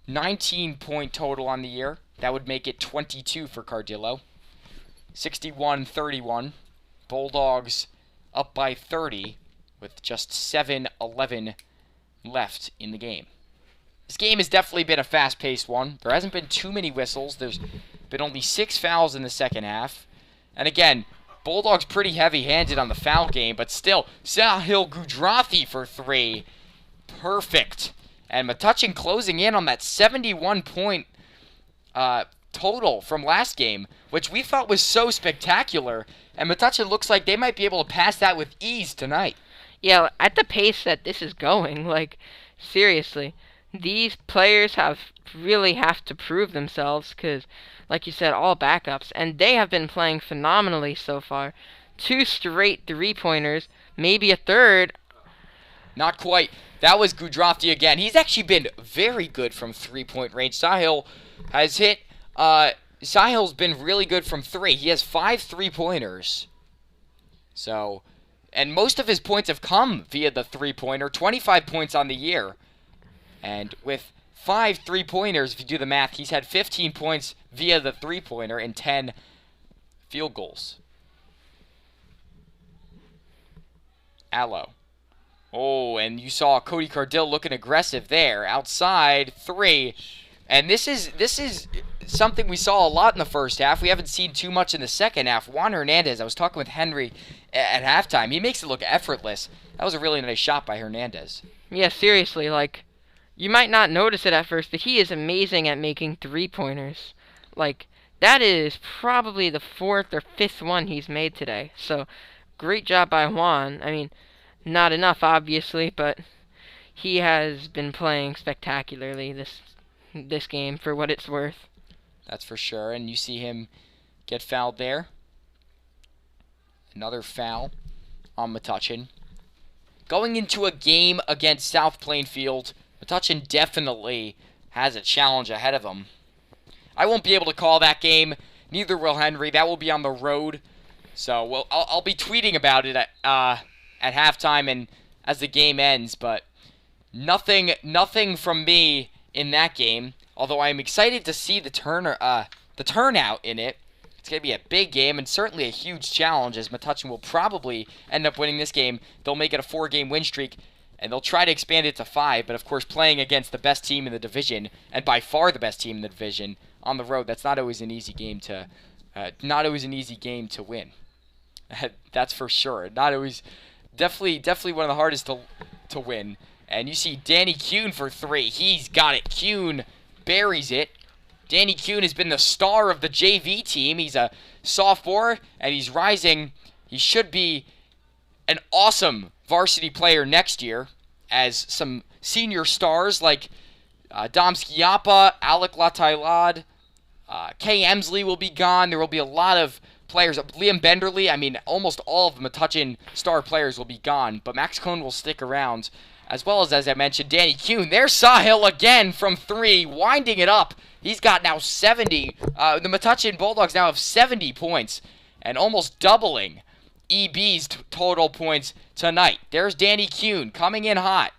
19-point total on the year. That would make it 22 for Cardillo. 61-31. Bulldogs up by 30 with just 7:11 left in the game. This game has definitely been a fast-paced one. There hasn't been too many whistles. There's been only 6 fouls in the second half. And again, Bulldogs pretty heavy-handed on the foul game, but still, Sahil Gudrathi for 3. Perfect. And Metuchen closing in on that 71-point total from last game, which we thought was so spectacular. And Metuchen looks like they might be able to pass that with ease tonight. Yeah, at the pace that this is going, like, seriously, these players really have to prove themselves because, like you said, all backups, and they have been playing phenomenally so far. 2 straight three-pointers, maybe a third. Not quite. That was Gudrathi again. He's actually been very good from three-point range. Sahil's been really good from 3. He has 5 three-pointers. So, And most of his points have come via the three-pointer, 25 points on the year. And with 5 three-pointers, if you do the math, he's had 15 points via the three-pointer and 10 field goals. Allo. Oh, and you saw Cody Cardillo looking aggressive there. Outside, 3. And this is something we saw a lot in the first half. We haven't seen too much in the second half. Juan Hernandez, I was talking with Henry at halftime. He makes it look effortless. That was a really nice shot by Hernandez. Yeah, seriously, like, you might not notice it at first, but he is amazing at making three-pointers. Like, that is probably the 4th or 5th one he's made today. So, great job by Juan. I mean, not enough, obviously, but he has been playing spectacularly this game for what it's worth. That's for sure. And you see him get fouled there. Another foul on Metuchen. Going into a game against South Plainfield, Metuchen definitely has a challenge ahead of him. I won't be able to call that game. Neither will Henry. That will be on the road. So I'll be tweeting about it at halftime and as the game ends. But nothing from me in that game. Although I'm excited to see the turnout in it. It's going to be a big game and certainly a huge challenge, as Metuchen will probably end up winning this game. They'll make it a 4-game win streak, and they'll try to expand it to 5. But of course, playing against the best team in the division, and by far the best team in the division, on the road, that's not always an easy game to win. That's for sure. Not always. Definitely one of the hardest to win. And you see Danny Kuhn for 3. He's got it. Kuhn buries it. Danny Kuhn has been the star of the JV team. He's a sophomore, and he's rising. He should be an awesome varsity player next year, as some senior stars like Dom Schiappa, Alec Latailad, Kay Emsley will be gone. There will be a lot of players. Liam Benderly, I mean, almost all of the Metuchen star players will be gone, but Max Cohn will stick around, as well as I mentioned, Danny Kuhn. There's Sahil again from 3, winding it up. He's got now 70. The Metuchen Bulldogs now have 70 points, and almost doubling EB's total points tonight. There's Danny Kuhn coming in hot.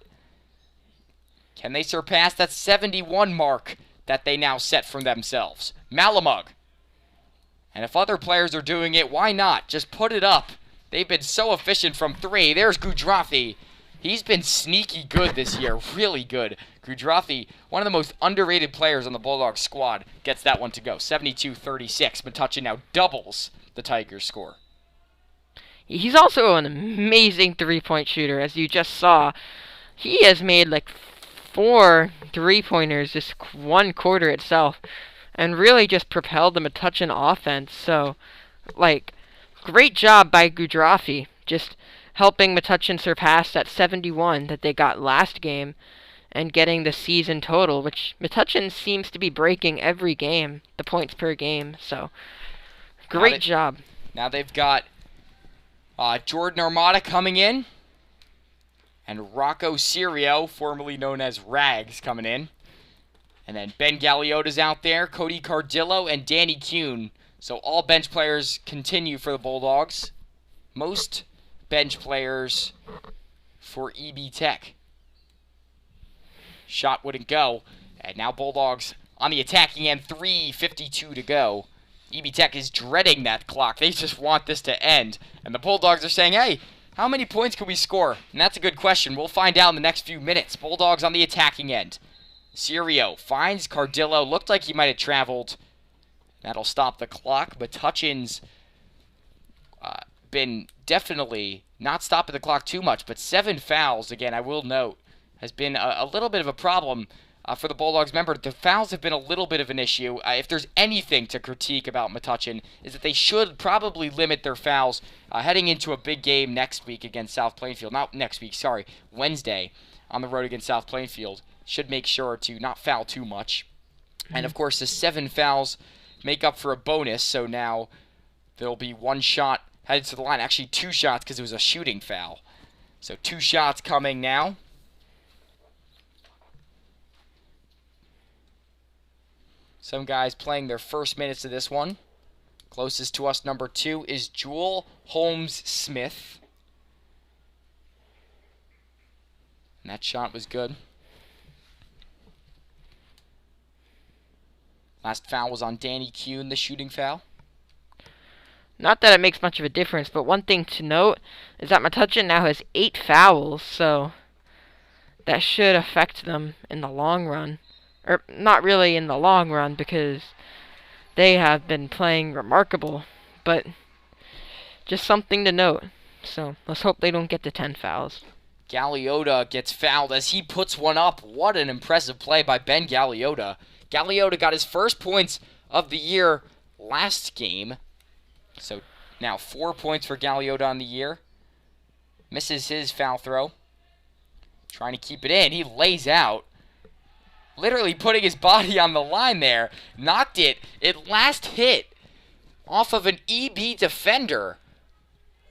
Can they surpass that 71 mark that they now set for themselves? Malamug. And if other players are doing it, why not? Just put it up. They've been so efficient from 3. There's Gudrathi. He's been sneaky good this year, really good. Gudrathi, one of the most underrated players on the Bulldogs squad, gets that one to go. 72-36. Metuchen now doubles the Tigers' score. He's also an amazing three-point shooter, as you just saw. He has made like 4 three-pointers this one quarter itself, and really just propelled the Metuchen offense. So, like, great job by Gudrathi, just helping Metuchen surpass that 71 that they got last game, and getting the season total, which Metuchen seems to be breaking every game, the points per game. So, great job. Now they've got Jordan Armada coming in, and Rocco Sirio, formerly known as Rags, coming in. And then Ben Galliota's out there, Cody Cardillo, and Danny Kuhn. So all bench players continue for the Bulldogs. Most bench players for EB Tech. Shot wouldn't go. And now Bulldogs on the attacking end, 3:52 to go. EB Tech is dreading that clock. They just want this to end. And the Bulldogs are saying, hey, how many points can we score? And that's a good question. We'll find out in the next few minutes. Bulldogs on the attacking end. Sirio finds Cardillo. Looked like he might have traveled. That'll stop the clock. Metuchen's been definitely not stopping the clock too much, but 7 fouls, again, I will note, has been a little bit of a problem for the Bulldogs. Remember, the fouls have been a little bit of an issue. If there's anything to critique about Metuchen, is that they should probably limit their fouls heading into a big game next week against South Plainfield. Not next week, sorry, Wednesday on the road against South Plainfield. Should make sure to not foul too much. And, of course, the 7 fouls make up for a bonus, so now there'll be 1 shot headed to the line. Actually, 2 shots because it was a shooting foul. So 2 shots coming now. Some guys playing their first minutes of this one. Closest to us, number 2, is Jewel Holmes-Smith. And that shot was good. Last foul was on Danny Kuhn, the shooting foul. Not that it makes much of a difference, but one thing to note is that Metuchen now has 8 fouls, so that should affect them in the long run. Or not really in the long run, because they have been playing remarkable, but just something to note. So let's hope they don't get to 10 fouls. Galeota gets fouled as he puts one up. What an impressive play by Ben Galeota. Galeota got his first points of the year last game. So now 4 points for Galeota on the year. Misses his foul throw. Trying to keep it in. He lays out. Literally putting his body on the line there. Knocked it. It last hit off of an EB defender.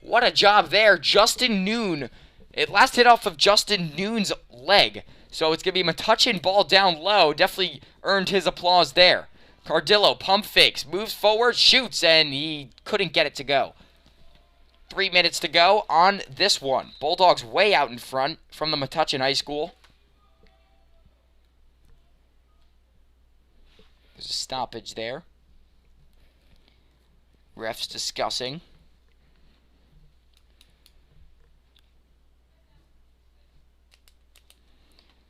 What a job there. Justin Noon. It last hit off of Justin Noon's leg. So it's going to be Metuchen ball down low. Definitely earned his applause there. Cardillo pump fakes. Moves forward. Shoots. And he couldn't get it to go. 3 minutes to go on this one. Bulldogs way out in front from the Metuchen High School. There's a stoppage there. Refs discussing.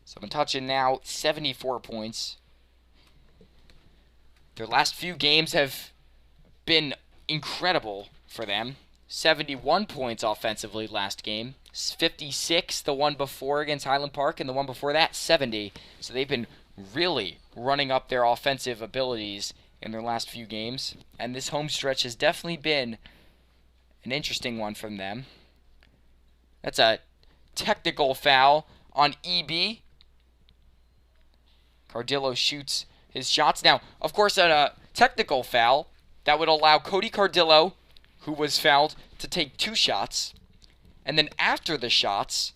So Metuchen now 74 points. Their last few games have been incredible for them. 71 points offensively last game. 56 the one before against Highland Park, and the one before that 70. So they've been really running up their offensive abilities in their last few games. And this home stretch has definitely been an interesting one from them. That's a technical foul on EB. Cardillo shoots his shots. Now, of course, a technical foul, that would allow Cody Cardillo, who was fouled, to take 2 shots. And then after the shots,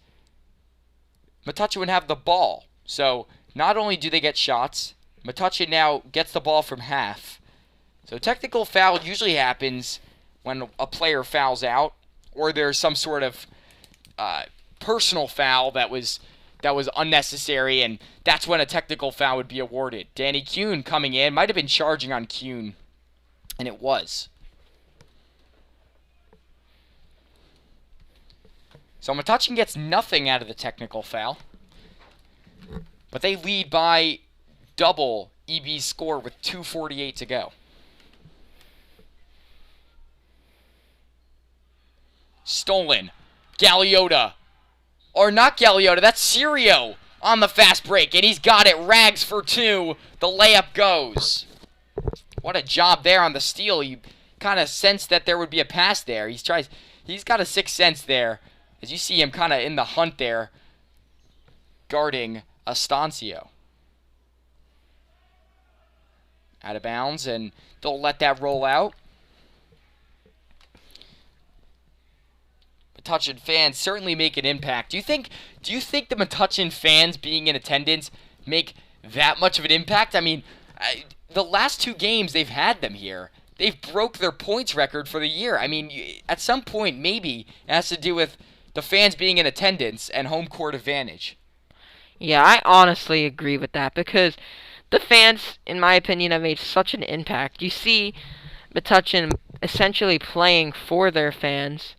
Metuchen would have the ball. So not only do they get shots, Metuchen now gets the ball from half. So technical foul usually happens when a player fouls out, or there's some sort of personal foul that was unnecessary, and that's when a technical foul would be awarded. Danny Kuhn coming in. Might have been charging on Kuhn, and it was. So Metuchen gets nothing out of the technical foul. But they lead by double EB's score with 2:48 to go. Stolen. Galeota. Or not Galeota, that's Sirio on the fast break. And he's got it. Rags for 2. The layup goes. What a job there on the steal. You kind of sensed that there would be a pass there. He's got a 6th sense there. As you see him kind of in the hunt there, guarding Astancio. Out of bounds, and they'll let that roll out. Metuchen fans certainly make an impact. Do you think the Metuchen fans being in attendance make that much of an impact? I mean, the last 2 games they've had them here, they've broke their points record for the year. I mean, at some point, maybe it has to do with the fans being in attendance and home court advantage. Yeah, I honestly agree with that, because the fans, in my opinion, have made such an impact. You see Metuchen essentially playing for their fans,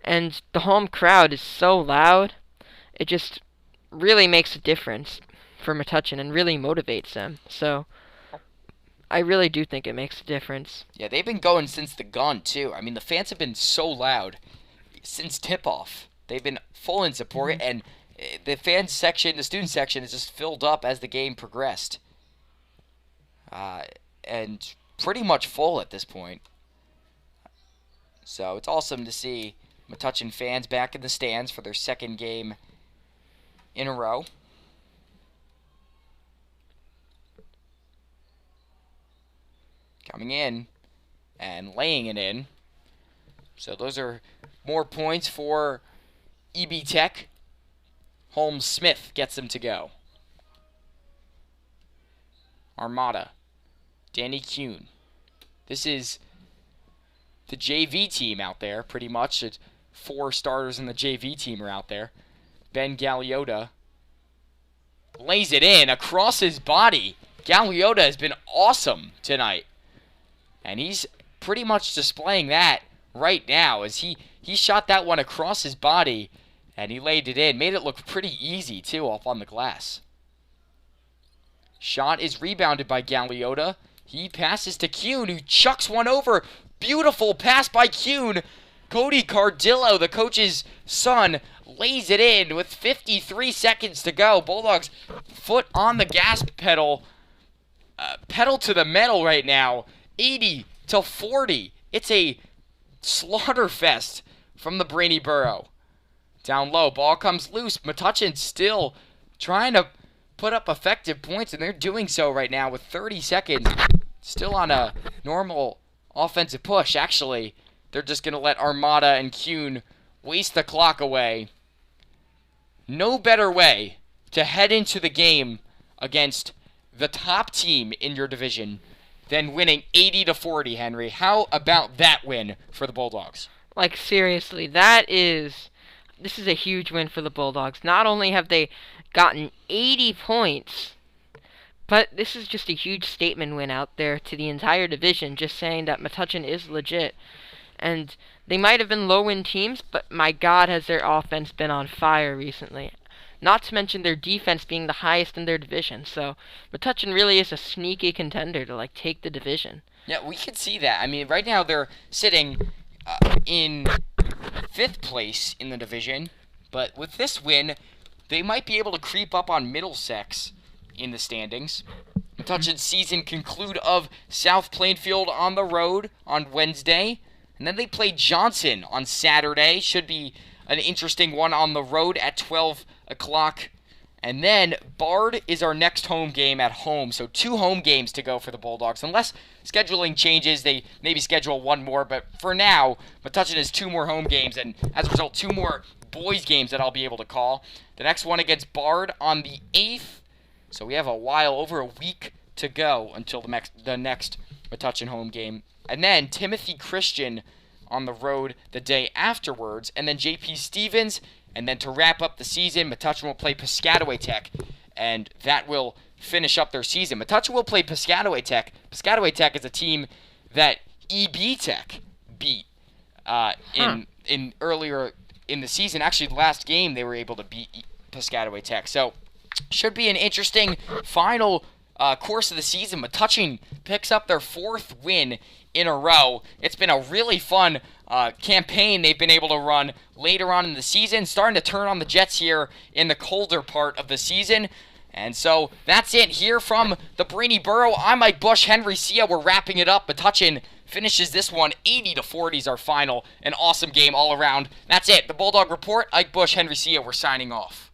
and the home crowd is so loud, it just really makes a difference for Metuchen and really motivates them. So I really do think it makes a difference. Yeah, they've been going since the gun, too. I mean, the fans have been so loud since tip-off. They've been full in support, and the fan section, the student section, is just filled up as the game progressed. And pretty much full at this point. So it's awesome to see Metuchen fans back in the stands for their 2nd game in a row. Coming in and laying it in. So those are more points for EB Tech. Holmes Smith gets them to go. Armada. Danny Kuhn. This is the JV team out there, pretty much. It's 4 starters in the JV team are out there. Ben Galeota lays it in across his body. Galeota has been awesome tonight. And he's pretty much displaying that right now as he shot that one across his body and he laid it in. Made it look pretty easy, too, off on the glass. Shot is rebounded by Galeota. He passes to Kuhn, who chucks one over. Beautiful pass by Kuhn. Cody Cardillo, the coach's son, lays it in with 53 seconds to go. Bulldogs foot on the gas pedal. Pedal to the metal right now. 80-40. It's a slaughter fest from the Brainy Borough. Down low, ball comes loose. Metuchen still trying to put up effective points, and they're doing so right now with 30 seconds. Still on a normal offensive push. Actually, they're just going to let Armada and Kuhn waste the clock away. No better way to head into the game against the top team in your division than winning 80-40, Henry. How about that win for the Bulldogs? Like, seriously, this is a huge win for the Bulldogs. Not only have they gotten 80 points, but this is just a huge statement win out there to the entire division, just saying that Metuchen is legit. And they might have been low-win teams, but my God, has their offense been on fire recently. Not to mention their defense being the highest in their division. So Metuchen really is a sneaky contender to take the division. Yeah, we could see that. I mean, right now they're sitting in 5th place in the division, but with this win, they might be able to creep up on Middlesex in the standings. Metuchen's season conclude of South Plainfield on the road on Wednesday, and then they play Johnson on Saturday. Should be an interesting one on the road at 12 o'clock. And then Bard is our next home game at home. So 2 home games to go for the Bulldogs. Unless scheduling changes, they maybe schedule one more. But for now, Metuchen has 2 more home games. And as a result, 2 more boys games that I'll be able to call. The next one against Bard on the 8th. So we have a while, over a week to go until the next Metuchen home game. And then Timothy Christian on the road the day afterwards. And then JP Stevens. And then to wrap up the season, Metuchen will play Piscataway Tech, and that will finish up their season. Metuchen will play Piscataway Tech. Piscataway Tech is a team that EB Tech beat in earlier in the season. Actually, the last game they were able to beat Piscataway Tech. So should be an interesting final course of the season. Metuchen picks up their 4th win in a row. It's been a really fun campaign they've been able to run later on in the season, starting to turn on the Jets here in the colder part of the season. And so that's it here from the Brainy Borough. I'm Mike Bush, Henry Sia. We're wrapping it up. Metuchen finishes this one 80-40 is our final. An awesome game all around. That's it. The Bulldog Report. Ike Bush, Henry Sia. We're signing off.